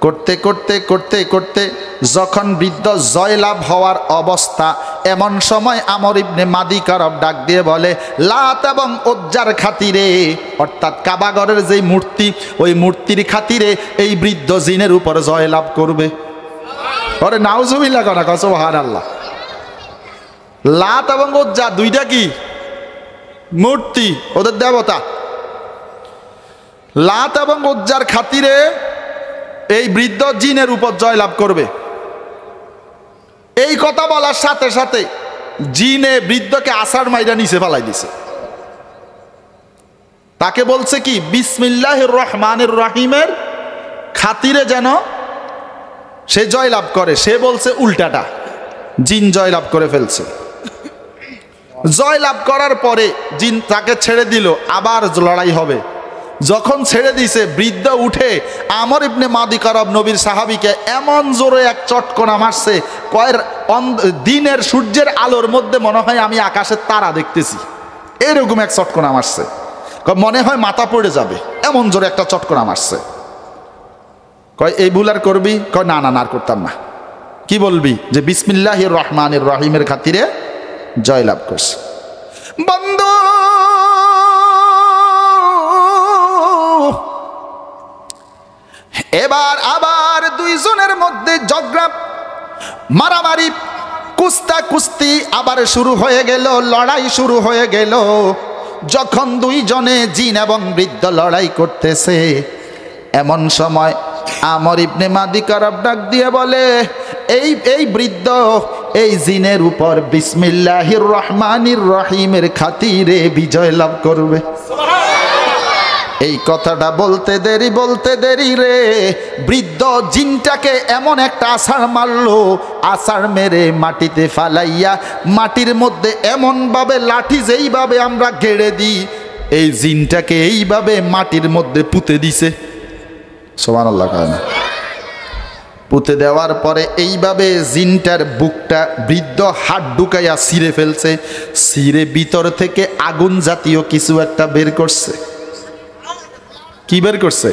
Speaker 1: করতে করতে করতে করতে যখন বৃদ্ধ জয়লাভ হওয়ার অবস্থা, এমন সময় আমর ইবনে মাদি কারব ডাক দিয়ে বলে, লাত এবং উজ্জার খাতিরে, অর্থাৎ কাবাগরের যে মূর্তি, ওই মূর্তির খাতিরে এই বৃদ্ধ জিনের উপর জয়লাভ করবে। ওরে নাউজুবিল্লাহ করা, সুবহানাল্লাহ। লাত এবং উজ্জা দুইটা কি? মূর্তি, ওদের দেবতা। লাত এবং উজ্জার খাতিরে এই বৃদ্ধ জিনের উপর জয়লাভ করবে। এই কথা বলার সাথে সাথে জিনে বৃদ্ধকে আসার মাইরা নিচে ফেলাই দিছে। তাকে বলছে কি? বিসমিল্লাহির রহমানির রহিমের খাতিরে যেন সে জয়লাভ করে। সে বলছে উল্টাটা, জিন জয়লাভ করে ফেলছে। জয়লাভ করার পরে জিন তাকে ছেড়ে দিল, আবার লড়াই হবে। যখন ছেড়ে দিছে, বৃদ্ধ উঠে আমর ইবনে মাদি কারব নবীর সাহাবীকে এমন জোরে এক চটকনা মারছে, কয়ের দিনের সূর্যের আলোর মধ্যে মনে হয় আমি আকাশের তারা দেখতেছি, এরকম এক চটকনা মারছে। মনে হয় মাথা পড়ে যাবে, এমন জোরে একটা চটকনা মারছে। কয় এই ভুল আর করবি? কয় না না না, আর করতাম না। কি বলবি? যে বিসমিল্লাহির রহমানির রহিমের খাতিরে জয়লাভ করছে। বন্ধু, এবার আবার দুইজনের মধ্যে ঝগড়া, মারামারি, কুস্তা কুস্তি আবার শুরু হয়ে গেল, লড়াই শুরু হয়ে গেল। যখন দুইজনে জিন এবং বৃদ্ধ লড়াই করতেছে, এমন সময় আমর ইবনে মাদি কারব ডাক দিয়ে বলে, এই বৃদ্ধ এই জিনের উপর বিসমিল্লাহির রহমানির রহিমের খাতিরে বিজয় লাভ করবে। এই কথাটা বলতে দেরি রে, বৃদ্ধ জিনটাকে এমন একটা আছাড় মারলো, আছাড় মেরে মাটিতে ফালাইয়া মাটির মধ্যে এমন ভাবে লাঠি যেইভাবে আমরা গেড়ে দিই, এই জিনটাকে এইভাবে মাটির মধ্যে পুঁতে দিছে। সুবহানাল্লাহ। পুঁতে দেওয়ার পরে এইভাবে জিনটার বুকটা বৃদ্ধ হাত ঢুকাইয়া ছিঁড়ে ফেলছে। ছিঁড়ে ভিতর থেকে আগুন জাতীয় কিছু একটা বের করছে। কি বের করছে?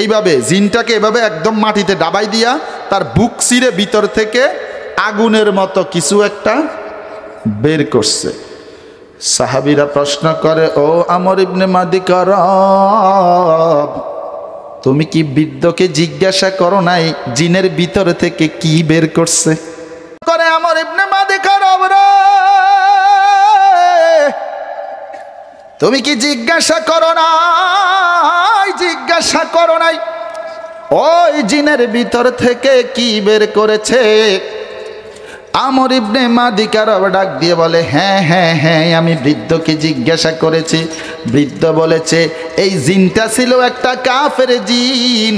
Speaker 1: এইভাবে জিনটাকে এভাবে একদম মাটিতে ডাবাই দিয়া তার বুক ছিঁড়ে ভিতর থেকে আগুনের মতো কিছু একটা বের করছে। সাহাবীরা প্রশ্ন করে, ও আমর ইবনে মাদি কারব, তুমি কি বৃদ্ধকে জিজ্ঞাসা করো নাই জিনের ভিতর থেকে কি বের করছে? করে আমর ইবনে মাদি কারব, রে তুমি কি জিজ্ঞাসা করো নাই ওই জিনের ভিতর থেকে কি বের করেছে? আমর ইবনে মাদি কারব ডাক দিয়ে বলে, হ্যাঁ আমি বৃদ্ধকে জিজ্ঞাসা করেছি। বৃদ্ধ বলেছে, এই জিনটা ছিল একটা কাফের জিন।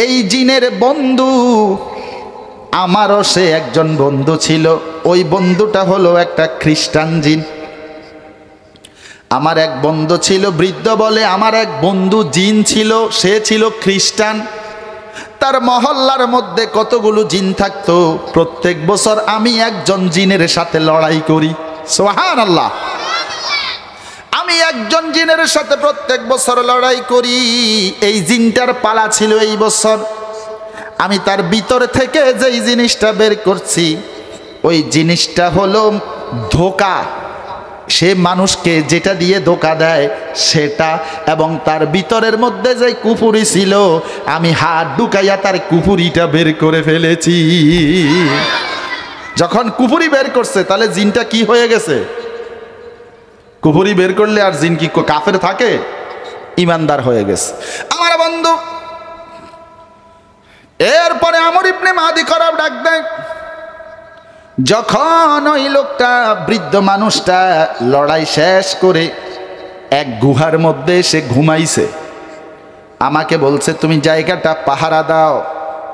Speaker 1: এই জিনের বন্ধু, আমারও সে একজন বন্ধু ছিল। ওই বন্ধুটা হলো একটা খ্রিস্টান জিন। আমার এক বন্ধু ছিল, বৃদ্ধ বলে, আমার এক বন্ধু জিন ছিল, সে ছিল খ্রিস্টান। তার মহল্লার মধ্যে কতগুলো জিন থাকতো। প্রত্যেক বছর আমি একজন জিনের সাথে লড়াই করি। সুবহানাল্লাহ। আমি একজন জিনের সাথে প্রত্যেক বছর লড়াই করি। এই জিনটার পালা ছিল এই বছর। আমি তার ভিতর থেকে যেই জিনিসটা বের করছি, ওই জিনিসটা হলো ধোঁকা। সে মানুষকে যেটা দিয়ে ধোঁকা দেয় সেটা, এবং তার ভিতরের মধ্যে যে কুফুরি ছিল, আমি হাত ঢুকাইয়া তার কুফুরিটা বের করে ফেলেছি। যখন কুফুরি বের করছে, তাহলে জিনটা কি হয়ে গেছে? কুফুরি বের করলে আর জিন কি কাফের থাকে? ইমানদার হয়ে গেছে। আমার বন্ধু, এরপরে আমর ইবনে মাদি কারব ডাক দেয়, যখন ওই লোকটা, বৃদ্ধ মানুষটা লড়াই শেষ করে এক গুহার মধ্যে সে ঘুমাইছে, আমাকে বলছে, তুমি জায়গাটা পাহারা দাও,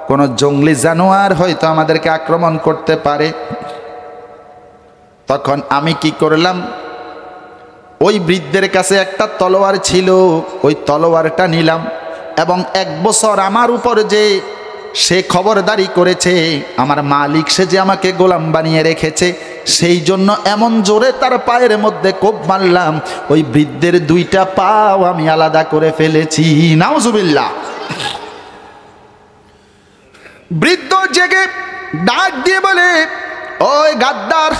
Speaker 1: কোনো জঙ্গলি জানোয়ার হয়তো আমাদেরকে আক্রমণ করতে পারে। তখন আমি কি করলাম, ওই বৃদ্ধের কাছে একটা তলোয়ার ছিল, ওই তলোয়ারটা নিলাম, এবং এক বছর আমার উপর যে সে খবরদারি করেছে, আমার মালিক সে যে আমাকে গোলাম বানিয়ে রেখেছে, সেই জন্য এমন জোরে তার পায়ের মধ্যে কোপ মারলাম, ওই বৃদ্ধের দুইটা পাও আমি আলাদা করে ফেলেছি। নাউজুবিল্লাহ। বৃদ্ধ জেগে ডাক দিয়ে বলে, ওই গাদ্দার,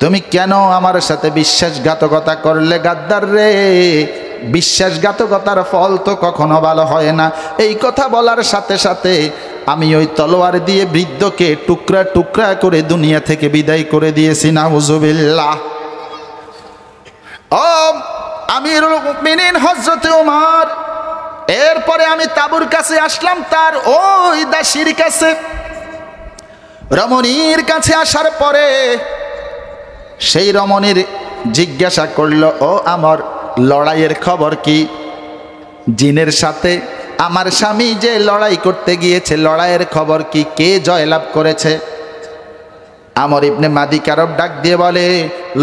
Speaker 1: তুমি কেন আমার সাথে বিশ্বাসঘাতকতা করলে? গাদ্দার রে, বিশ্বাসঘাতকতার ফল তো কখনো ভালো হয় না। এই কথা বলার সাথে সাথে আমি ওই তলোয়ার দিয়ে বৃদ্ধকে টুকরা টুকরা করে দুনিয়া থেকে বিদায় করে দিয়েছি। নাউজুবিল্লাহ। ও আমিরুল মুমিনিন হযরত ওমর, এরপরে আমি তাবুর কাছে আসলাম, তার ওই দাসীর কাছে, রমণীর কাছে আসার পরে সেই রমণীর জিজ্ঞাসা করলো, ও আমর, লড়াইয়ের খবর কি? জিনের সাথে আমার স্বামী যে লড়াই করতে গিয়েছে, লড়াইয়ের খবর কি? কে জয়লাভ করেছে? আমর ইবনে মাদি কারব ডাক দিয়ে বলে,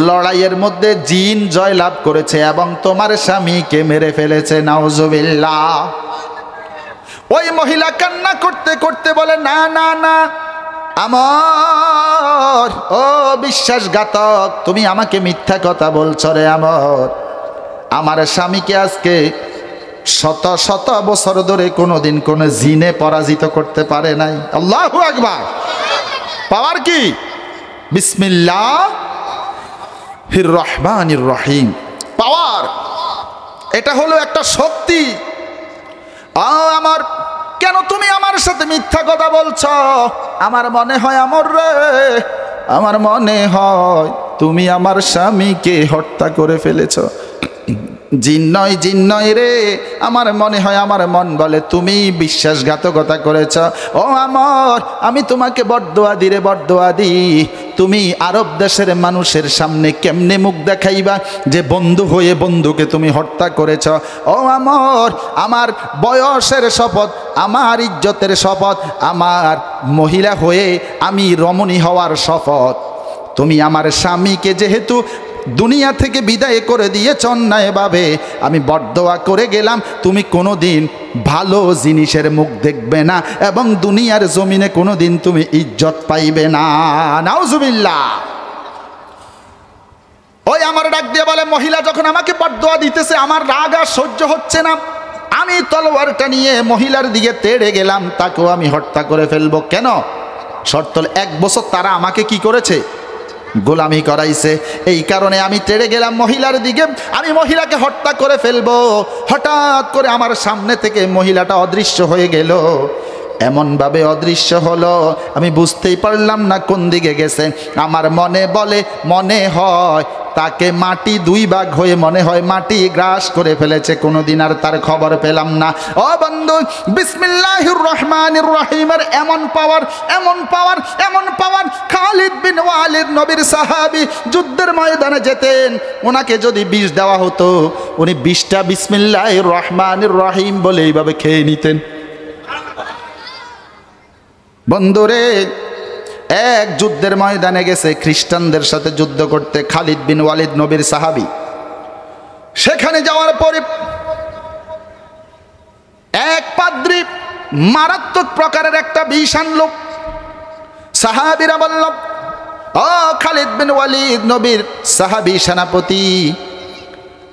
Speaker 1: লড়াইয়ের মধ্যে জিন জয়লাভ করেছে এবং তোমার স্বামীকে মেরে ফেলেছে। নাউজুবিল্লাহ। ওই মহিলা কান্না করতে করতে বলে, না না না আমর, ও বিশ্বাসঘাতক, তুমি আমাকে মিথ্যা কথা বলছো রে আমর। আমার স্বামীকে আজকে শত শত বছর ধরে কোনোদিন কোনো জিনে পরাজিত করতে পারে নাই। আল্লাহু আকবার। পাওয়ার কি? বিসমিল্লাহির রহমানির রহিম। পাওয়ার, এটা হলো একটা শক্তি। আমার কেন তুমি আমার সাথে মিথ্যা কথা বলছ? আমার মনে হয় আমর রে, আমার মনে হয় তুমি আমার স্বামীকে হত্যা করে ফেলেছ। জিন নয় রে, আমার মনে হয়, আমার মন বলে তুমি বিশ্বাসঘাতকতা করেছ। ও আমর, আমি তোমাকে বরদোয়া দি রে, বরদোয়া দি। তুমি আরব দেশের মানুষের সামনে কেমনে মুখ দেখাইবা যে বন্ধু হয়ে বন্ধুকে তুমি হত্যা করেছ? ও আমর, আমার বয়সের শপথ, আমার ইজ্জতের শপথ, আমার মহিলা হয়ে আমি রমণী হওয়ার শপথ, তুমি আমার স্বামীকে যেহেতু দুনিয়া থেকে বিদায় করে দিয়েছ অন্যায়ভাবে, আমি বরদোয়া করে গেলাম তুমি কোনোদিন ভালো জিনিসের মুখ দেখবে না এবং দুনিয়ার জমিনে কোনোদিন তুমি ইজ্জত পাইবে না। নাউজুবিল্লাহ। ওই আমার ডাক দিয়ে বলে, মহিলা যখন আমাকে বরদোয়া দিতেছে, আমার রাগ আর সহ্য হচ্ছে না। আমি তলোয়ারটা নিয়ে মহিলার দিকে তেড়ে গেলাম, তাকেও আমি হত্যা করে ফেলবো। কেন? শর্ত 1 বছর তারা আমাকে কি করেছে? গোলামি করাইছে। এই কারণে আমি তেড়ে গেলাম মহিলার দিকে, আমি মহিলাকে হত্যা করে ফেলবো। হঠাৎ করে আমার সামনে থেকে মহিলাটা অদৃশ্য হয়ে গেল। এমনভাবে অদৃশ্য হলো আমি বুঝতেই পারলাম না কোন দিকে গেছে। আমার মনে বলে, মনে হয় তাকে মাটি 2 ভাগ হয়ে মনে হয় মাটি গ্রাস করে ফেলেছে, কোনোদিন আর তার খবর পেলাম না। ও বন্ধু, বিসমিল্লাহির রহমানির রহিমের এমন পাওয়ার, এমন পাওয়ার, এমন পাওয়ার। খালিদ বিন ওয়ালিদ নবীর সাহাবী, যুদ্ধের ময়দানে যেতেন, ওনাকে যদি বিষ দেওয়া হতো, উনি বিষটা বিসমিল্লাহির রহমানির রহিম বলে এইভাবে খেয়ে নিতেন। বন্ধুরে, এক যুদ্ধের ময়দানে গেছে খ্রিস্টানদের সাথে যুদ্ধ করতে, খালিদ বিন ওয়ালিদ নবীর সাহাবী। সেখানে যাওয়ার পরে এক পাদ্রী মারাত্মক প্রকারের একটা বিষ আনলো। সাহাবীরা বলল, ও খালিদ বিন ওয়ালিদ নবীর সাহাবী সেনাপতি,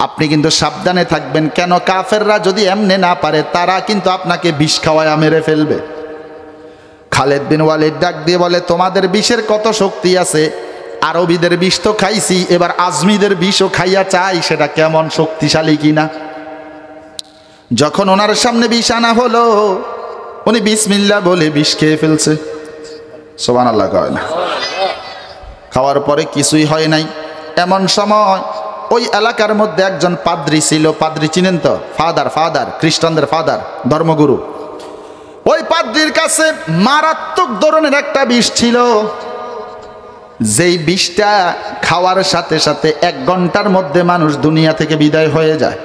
Speaker 1: আপনি কিন্তু সাবধানে থাকবেন। কেন? কাফেররা যদি এমনে না পারে, তারা কিন্তু আপনাকে বিষ খাওয়ায় মেরে ফেলবে। খালিদ বিন ওয়ালিদ ডাক দিয়ে বলে, তোমাদের বিষের কত শক্তি আছে? আরবিদের বিষ তো খাইছি, এবার আজমিদের বিষও খাইয়া চাই, সেটা কেমন শক্তিশালী কিনা। যখন ওনার সামনে বিষ আনা হলো, উনি বিসমিল্লাহ বলে বিষ খেয়ে ফেলছে। সুবহানাল্লাহ কয় না? খাওয়ার পরে কিছুই হয় নাই। এমন সময় ওই এলাকার মধ্যে একজন পাদ্রী ছিল। পাদ্রী চিনেন তো? ফাদার, খ্রিস্টানদের ফাদার, ধর্মগুরু। ওই পাদ্রীর কাছে মারাত্মক ধরনের একটা বিষ ছিল, যেই বিষটা খাওয়ার সাথে সাথে 1 ঘন্টার মধ্যে মানুষ দুনিয়া থেকে বিদায় হয়ে যায়।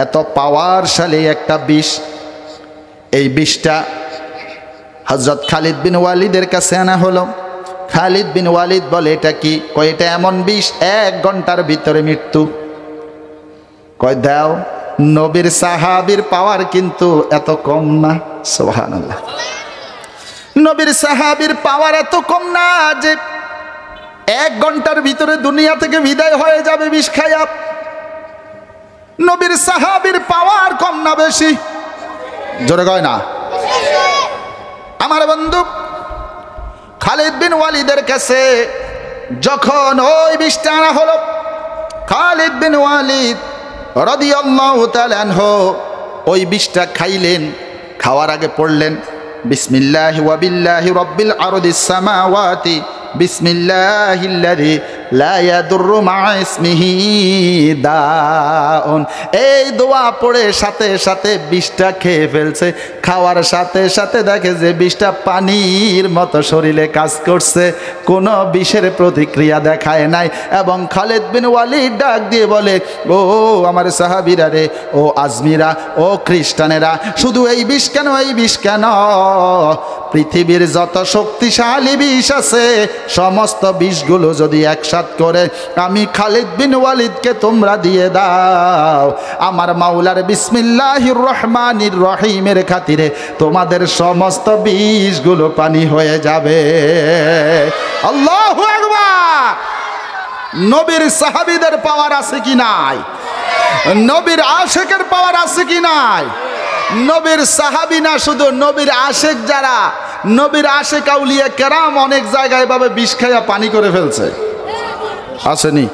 Speaker 1: এত পাওয়ারশালী একটা বিষ। এই বিষটা হযরত খালিদ বিন ওয়ালিদের কাছে আনা হলো। খালিদ বিন ওয়ালিদ বলে, এটা কি? কয়, এটা এমন বিষ 1 ঘন্টার ভিতরে মৃত্যু। কয়, দাও। নবীর সাহাবীর পাওয়ার কিন্তু এত কম না। সুবহানাল্লাহ। নবীর সাহাবীর পাওয়ার এত কম না যে 1 ঘন্টার ভিতরে দুনিয়া থেকে বিদায় হয়ে যাবে বিষ খাইয়া। নবীর সাহাবীর পাওয়ার কম না বেশি? জোরে কয় না? আমার বন্ধু, খালিদ বিন ওয়ালিদের কাছে যখন ওই বিষটা আনা হলো, খালিদ বিন ওয়ালিদ রাদিয়াল্লাহু তাআলা আনহু ওই বিষটা খাইলেন। খাওয়ার আগে পড়লেন, বিসমিল্লাহি ওয়া বিল্লাহি রাব্বিল আরদিস সামাওয়াতি বিসমিল্লাহিল্লাযী লা ইয়াদুররু মা ইসমিহি দাউন। এই দোয়া পড়ে সাথে সাথে বিষটা খেয়ে ফেলছে। খাওয়ার সাথে সাথে দেখে যে বিষটা পানির মতো শরীরে কাজ করছে, কোনো বিষের প্রতিক্রিয়া দেখায় নাই। এবং খালিদ বিন ওয়ালিদ ডাক দিয়ে বলে, ও আমার সাহাবীরা রে, ও আজমিরা, ও খ্রিস্টানেরা, শুধু এই বিষ কেন, এই বিষ কেন? পৃথিবীর যত শক্তিশালী বিষ আছে সমস্ত বিষগুলো যদি একসাথ করে আমি খালিদ বিন ওয়ালিদকে তোমরা দিয়ে দাও, আমার মাওলার বিসমিল্লাহির রহমানির রহিমের খাতিরে তোমাদের সমস্ত বিষগুলো পানি হয়ে যাবে। আল্লাহু আকবার। নবীর সাহাবীদের পাওয়ার আছে কি নাই? নবীর আশেকের পাওয়ার আছে কি নাই? নবীর সাহাবী না, শুধু নবীর আশেক যারা, নবীর আশেক আউলিয়া কেরাম অনেক জায়গায় ভাবে বিষ খাইয়া পানি করে ফেলছে, আসেনি?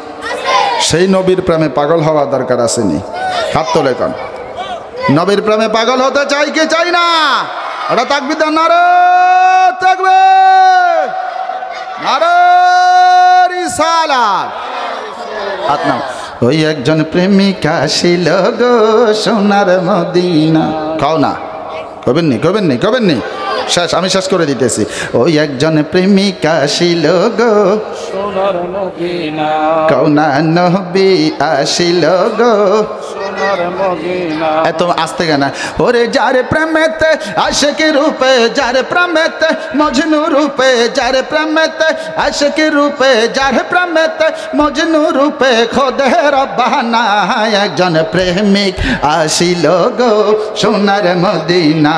Speaker 1: সেই নবীর প্রেমে পাগল হওয়া দরকার, আসেনি? হাত তোলে কোন নবীর প্রেমে পাগল হতে চাই কি চাই না? ওটা তাকবীর দেন, নারে তাকবীর, নারে রিসালাত। হাত নাও। ওই একজন প্রেমিকা ছিল গো সোনার মদিনা। খাও না, কবেন নি, কবেন নি, কবেন নি, শেষ, আমি শেষ করে দিতেছি। ওই একজন প্রেমিকা ছিল গো সোনার মদিনা, কওনা নবী আসিল গো সোনার মদিনা। এত আস্তে গানা। ওরে যার প্রেমেতে আশিক রূপে, যার প্রেমেতে মজনু রূপে, যার প্রেমেতে আশিক রূপে, যার প্রেমেতে মজনু রূপে খোদে রব্বানা, একজন প্রেমিক আসিল গো সোনার মদিনা,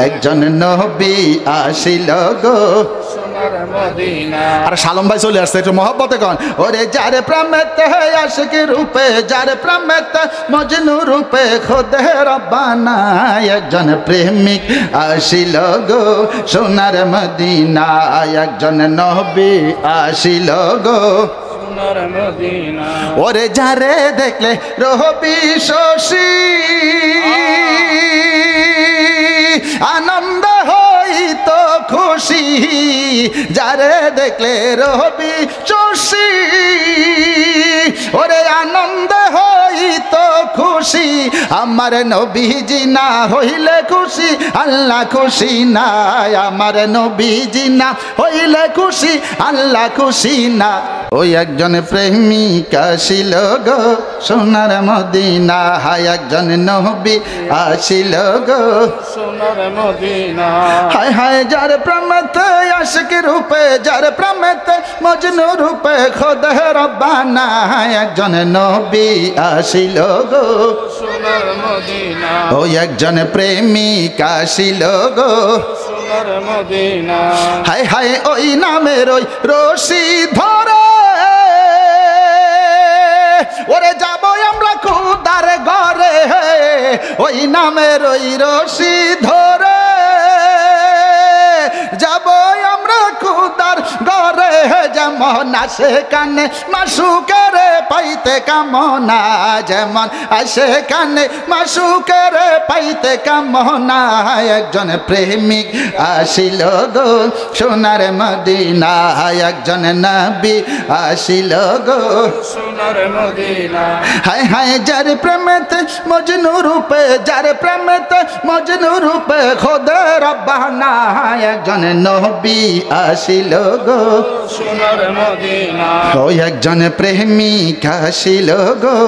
Speaker 1: একজন নবী আসিল গো সোনার মদিনা। আর সালম ভাই চলে আসছে, একটু মহব্বতে কন। ওরে যার প্রেমেতে আশিক রূপে, যার প্রেমেতে মজনু রূপে খোদে রব্বানা, একজন প্রেমিক আসিল গো সোনার মদিনা, একজন নবী আসিল গো সোনার মদিনা। ওরে যারে দেখলে রবি শশী আনন্দ হইত খুশি, যারে দেখলে রবি শশী ওরে আনন্দ হইত খুশি, আমার নবীজি না হইলে খুশি আল্লাহ খুশি না, আমার নবীজি না হইলে খুশি আল্লাহ খুশি না। ওই একজন প্রেমিক আসিল গো সোনার মদিনা, হায় একজন নবী আসিল গো সোনার মদিনা। হায় হায় যার প্রেমেতে আশিক রূপে, যার প্রেমেতে মজনু রূপে খোদে রব্বানা, একজন নবী আসিল গো সোনার মদিনা। ওই একজন প্রেমিক আসিল গো সোনার মদিনা। হায় হায় ওই নামের ওই রশি ধরে ওরে যাবো আমরা খুদার ঘরে, ওই নামের ওই রশি ধরে যাবো আমরা খুদার ঘরে, যেমন আসে কানে মাসুকের পাইতে কামনা, যেমন আসে কানে মাসুকের পাইতে কামনা, একজন প্রেমিক আসিল গো সোনার মদিনা, একজন নবী আসিল গো সোনার মদিনা। হায় হায় যার প্রেমেতে মজনু রূপে, যার প্রেমেতে মজনু রূপে খোদে রব্বানা, একজন নবী আসিল গো সোনার মদিনা। ওই একজন প্রেমিক আসিল গো,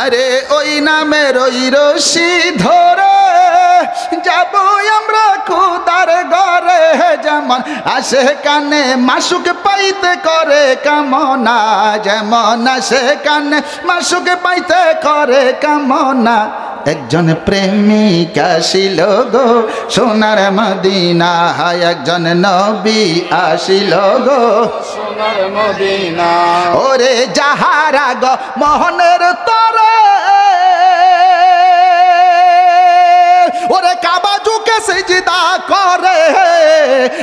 Speaker 1: আরে ওই নামের ওই রশি ধরে যাব আমরা খুদার ঘরে, যেমন আসে কানে মাসুক পাইতে করে কামনা, যেমন আসে কানে মাসুক পাইতে করে কামনা, একজন প্রেমিক আসিল গো সোনার মদিনা, একজন নবী আসিল গো সোনার মদিনা। ওরে যাহারা গো মোহনের তরে ওরে কাবা ঝুঁকে সিজদা করে,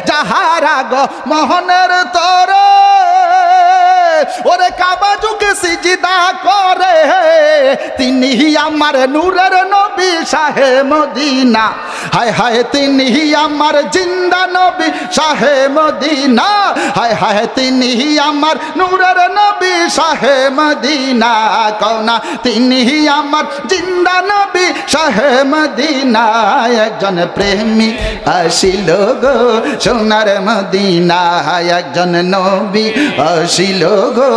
Speaker 1: যাহারা গো মোহনের তরে ওরে কাবা ঝুঁকে সিজদা করে, তিনি আমার নূরের নবী শাহে মদিনা, হায় হায় তিনি আমার জিন্দা নবী শাহে মদিনা, হায় হায় তিনি আমার নূরের নবী শাহে মদিনা, কওনা তিনি আমার জিন্দা নবী শাহে মদিনা, একজন প্রেমী আসিল গো সোনার মদিনা, একজন নবী আসিল গো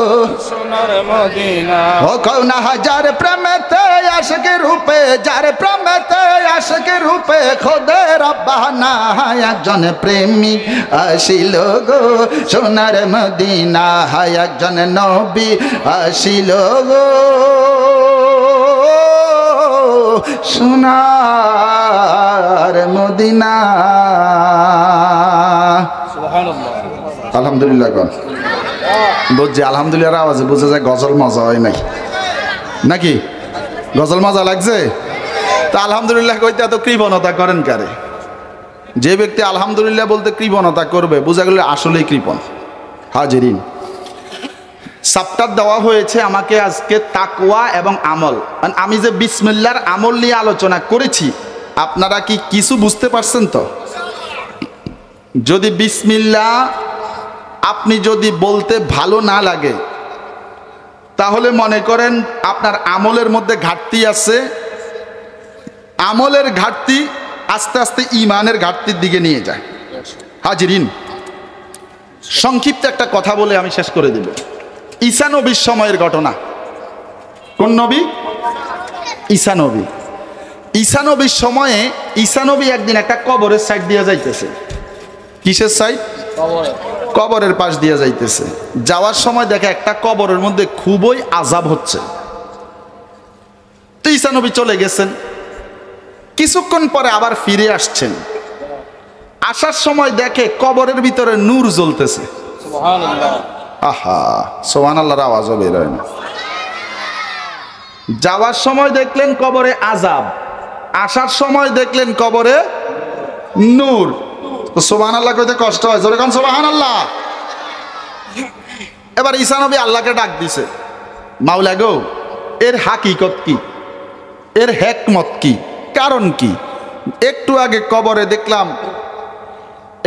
Speaker 2: সোনার মদিনা।
Speaker 1: ও কওনা হাজার প্রেমেতে আশিক রূপে, যার প্রেমেতে আশিক রূপে খোদে রব্বানা, একজন প্রেমী আসিল গো সোনার মদিনা, একজন নবী আসিল গো সোনার মদিনা।
Speaker 2: সুবহানাল্লাহ।
Speaker 1: আলহামদুলিল্লাহ কোন বুঝছি, আলহামদুলিল্লাহ আওয়াজে বোঝা যায় গজল মজা হয় নাই নাকি? গজল মজা লাগছে? তা আলহামদুলিল্লাহ কইতে এত কৃপণতা করেন কারে? যে ব্যক্তি আলহামদুলিল্লাহ বলতে কৃপণতা করবে বোঝা গেলে আসলেই কৃপণ। হাজিরিন, সাপ্তাহ দেওয়া হয়েছে আমাকে আজকে তাকওয়া এবং আমল। আমি যে বিসমিল্লাহর আমল নিয়ে আলোচনা করেছি, আপনারা কি কিছু বুঝতে পারছেন? তো যদি বিসমিল্লাহ আপনি যদি বলতে ভালো না লাগে, তাহলে মনে করেন আপনার আমলের মধ্যে ঘাটতি আছে। আমলের ঘাটতি আস্তে আস্তে ইমানের ঘাটতির দিকে নিয়ে যায়। হাজিরিন, সংক্ষিপ্ত একটা কথা বলে আমি শেষ করে দেব। ঈসা নবীর সময়ের ঘটনা। কোন নবী? ঈসা নবী। ঈসা নবীর সময়ে ঈসা নবী একদিন একটা কবরের সাইড দিয়ে যাইতেছে। কিসের সাইড? কবরের পাশ দিয়ে যাইতেছে। যাওয়ার সময় দেখে একটা কবরের মধ্যে খুবই আযাব হচ্ছে। তো ঈসা নবী চলে গেছেন। কিছুক্ষণ পরে আবার ফিরে আসছেন। আসার সময় দেখে কবরের ভিতরে নূর জ্বলতেছে।
Speaker 2: সুবহানাল্লাহ।
Speaker 1: আহা, সুবহানাল্লাহর আওয়াজও বের হয় না। যাওয়ার সময় দেখলেন কবরে আযাব, আসার সময় দেখলেন কবরে নূর। তো সুবহানাল্লাহ কইতে কষ্ট হয়, জোরে কোন সুবহানাল্লাহ। এবার ঈসা নবী আল্লাহকে ডাক দিছে, মাওলা গো, এর হাকিকত কি, এর হিকমত কি, কারণ কি? একটু আগে কবরে দেখলাম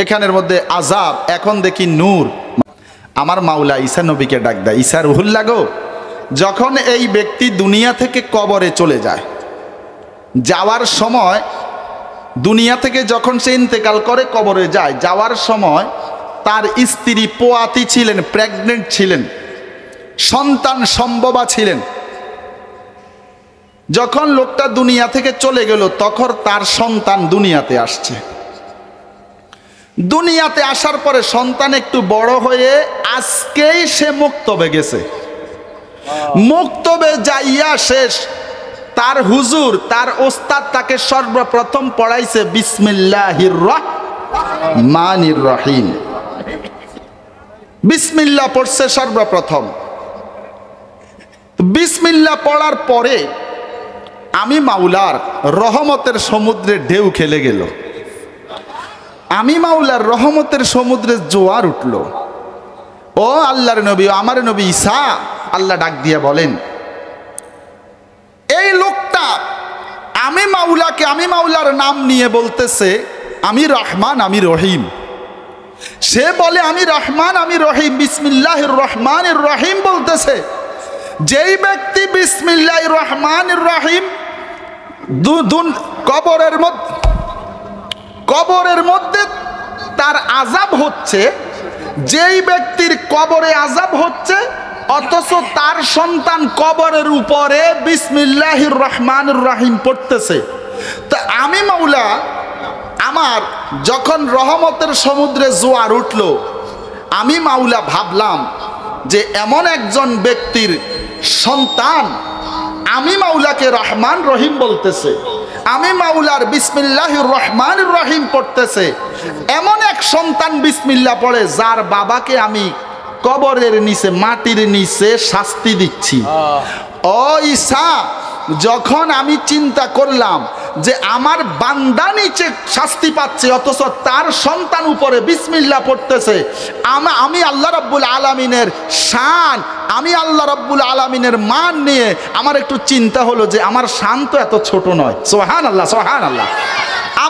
Speaker 1: এখানের মধ্যে আযাব, এখন দেখি নূর। আমার মাওলা ঈসা নবীকে ডাক দেয়, ঈসা রুহুল্লাহ গো, যখন এই ব্যক্তি দুনিয়া থেকে কবরে চলে যায়, যাওয়ার সময় দুনিয়া থেকে যখন সে ইন্তেকাল করে কবরে যায়, যাওয়ার সময় তার স্ত্রী পোয়াতি ছিলেন, প্রেগনেন্ট ছিলেন, সন্তান সম্ভবা ছিলেন। যখন লোকটা দুনিয়া থেকে চলে গেল, তখন তার সন্তান দুনিয়াতে আসছে। দুনিয়াতে আসার পরে সন্তান একটু বড় হয়ে আজকেই সে মুক্তবে গেছে। মুক্তবে যাইয়া শেষ, তার হুজুর, তার ওস্তাদ তাকে সর্বপ্রথম পড়াইছে বিসমিল্লাহির রহমানির রহিম। বিসমিল্লাহ পড়ছে সর্বপ্রথম। বিসমিল্লাহ পড়ার পরে আমি মাওলার রহমতের সমুদ্রে ঢেউ খেলে গেল। আমি মাওলার রহমতের সমুদ্রে জোয়ার উঠল। ও আল্লাহর নবী, আমার নবী ঈসা, আল্লাহ ডাক দিয়া বলেন, এই লোকটা আমি মাওলাকে, আমি মাওলার নাম নিয়ে বলতেছে আমি রহমান, আমি রহিম। সে বলে আমি রহমান, আমি রহিম, বিসমিল্লাহির রহমানির রহিম বলতেছে। যেই ব্যক্তি বিসমিল্লাহির রহমানির রহিম কবরের মধ্যে তার আযাব হচ্ছে, যেই ব্যক্তির কবরে আযাব হচ্ছে, অথচ তার সন্তান কবরের উপরে বিসমিল্লাহির রহমানির রহিম পড়তেছে। তা আমি মাওলা আমার যখন রহমতের সমুদ্রে জোয়ার উঠল, আমি মাওলা ভাবলাম যে এমন একজন ব্যক্তির সন্তান আমি মাওলাকে রহমান রহিম বলতেছে, আমি মাওলার বিসমিল্লাহির রহমানির রহিম পড়তেছে, এমন এক সন্তান বিসমিল্লাহ পড়ে যার বাবাকে আমি কবরের নিচে, মাটির নিচে শাস্তি দিচ্ছি। ও ঈসা, যখন আমি চিন্তা করলাম যে আমার বান্দা নিচে শাস্তি পাচ্ছে, অথচ তার সন্তান উপরে বিসমিল্লাহ পড়তেছে, আমি আল্লাহ রাব্বুল আলামিনের শান, আমি আল্লাহ রাব্বুল আলামিনের মান নিয়ে আমার একটু চিন্তা হলো যে আমার শান তো এত ছোট নয়। সুবহানাল্লাহ, সুবহানাল্লাহ।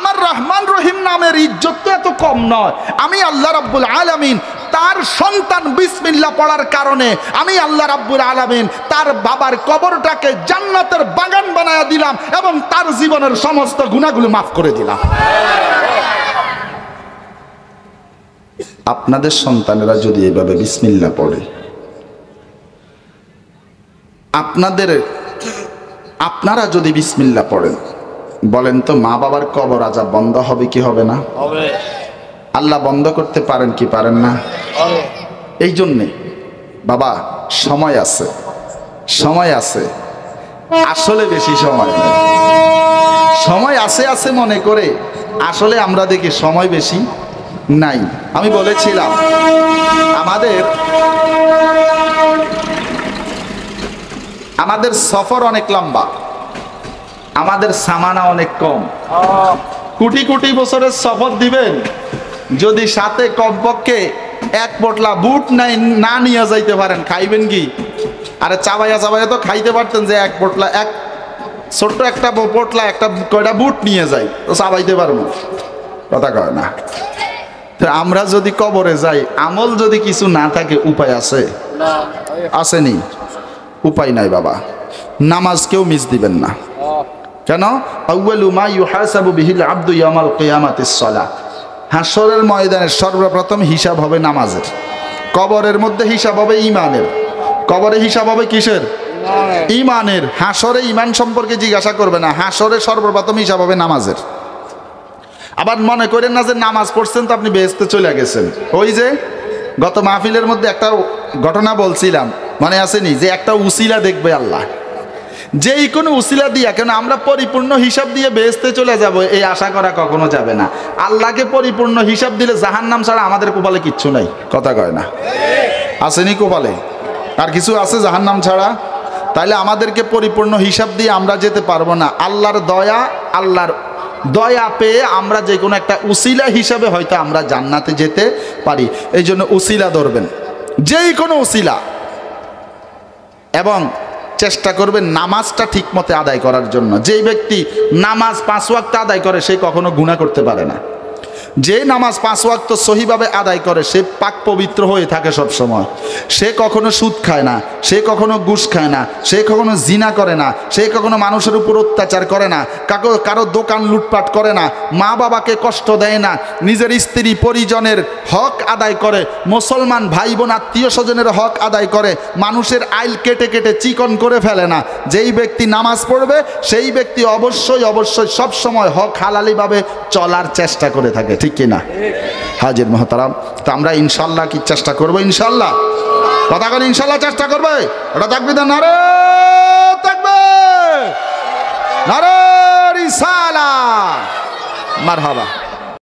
Speaker 1: আমার রহমান রহিম নামের ইজ্জত তো এত কম নয়। আমি আল্লাহ রাব্বুল আলামিন তার সন্তান বিসমিল্লাহ পড়ার কারণে আমি আল্লাহ রাব্বুল আলামিন তার বাবার কবরটাকে জান্নাতের বাগান বানায়া দিলাম এবং তার জীবনের সমস্ত গুনাহগুলো মাফ করে দিলাম। আপনাদের সন্তানেরা যদি এইভাবে বিসমিল্লাহ পড়ে, আপনারা যদি বিসমিল্লাহ পড়েন, বলেন তো মা বাবার কবর আযাব বন্ধ হবে কি হবে না?
Speaker 2: হবে।
Speaker 1: আল্লাহ বন্ধ করতে পারেন কি পারেন না? এই জন্যে বাবা সময় আছে, সময় আছে, আসলে বেশি সময় নেই। সময় আছে আছে মনে করে আসলে আমরা দেখি সময় বেশি নাই। আমি বলেছিলাম আমাদের সফর অনেক লম্বা, আমাদের সামানা অনেক কম। কোটি কোটি বছরের সফর দিবেন, যদি সাথে কমপক্ষে এক পোটলা বুট না নিয়ে যাইতে পারেন, খাইবেন কি? আরে চাবাইয়া চাবাইয়া তো খাইতে পারতেন যে এক পোটলা, এক ছোট্ট একটা পোটলা একটা কয়টা বুট নিয়ে যাই তো চাবাইতে পারবো, কথা কয় না। তো আমরা যদি কবরে যাই, আমল যদি কিছু না থাকে উপায় আছে? আসেনি, উপায় নাই বাবা। নামাজ কেউ মিস দিবেন না। কেন? আউয়ালু মা ইউহাসাবু বিহিল আবদু ইয়াউমাল কিয়ামাতিস সালাহ। হাসরের ময়দানে সর্বপ্রথম হিসাব হবে নামাজের। কবরের মধ্যে হিসাব হবে ইমানের। কবরে হিসাব হবে কিসের? ইমানের। হাসরে ইমান সম্পর্কে জিজ্ঞাসা করবে না, হাসরে সর্বপ্রথম হিসাব হবে নামাজের। আবার মনে করেন না যে নামাজ পড়ছেন তো আপনি বেহেশতে চলে গেছেন। ওই যে গত মাহফিলের মধ্যে একটা ঘটনা বলছিলাম, মনে আসেনি? যে একটা উসিলা দেখবে আল্লাহ, যেই কোনো উসিলা দিয়া, কেন আমরা পরিপূর্ণ হিসাব দিয়ে বেহেশতে চলে যাব এই আশা করা কখনো যাবে না। আল্লাহকে পরিপূর্ণ হিসাব দিলে জাহান্নাম ছাড়া আমাদের কপালে কিচ্ছু নাই, কথা কয় না? আসেনি কপালে আর কিছু আছে জাহান্নাম ছাড়া? তাইলে আমাদেরকে পরিপূর্ণ হিসাব দিয়ে আমরা যেতে পারবো না। আল্লাহর দয়া পেয়ে আমরা যে কোনো একটা উসিলা হিসাবে হয়তো আমরা জান্নাতে যেতে পারি। এই জন্য উসিলা ধরবেন, যেই কোনো উসিলা, এবং চেষ্টা করবেন নামাজটা ঠিক মতো আদায় করার জন্য। যেই ব্যক্তি নামাজ 5 ওয়াক্ত আদায় করে সে কখনো গুনাহ করতে পারে না। যে নামাজ 5 ওয়াক্ত সহিভাবে আদায় করে সে পাক পবিত্র হয়ে থাকে সব সময়। সে কখনো সুদ খায় না, সে কখনো ঘুষ খায় না, সে কখনো জিনা করে না, সে কখনো মানুষের উপর অত্যাচার করে না, কারো দোকান লুটপাট করে না, মা বাবাকে কষ্ট দেয় না, নিজের স্ত্রী পরিজনের হক আদায় করে, মুসলমান ভাই বোন আত্মীয় স্বজনের হক আদায় করে, মানুষের আইল কেটে কেটে চিকন করে ফেলে না। যেই ব্যক্তি নামাজ পড়বে সেই ব্যক্তি অবশ্যই সব সময় হক হালালিভাবে চলার চেষ্টা করে থাকে, ঠিক কিনা? হাজির মোহতারাম, তো আমরা ইনশাল্লাহ কি চেষ্টা করবো? ইনশাল্লাহ, কথা বলি ইনশাল্লাহ চেষ্টা করবে। ওটা থাকবে না, নারে থাকবে, নারে রিসালা, মারহাবা।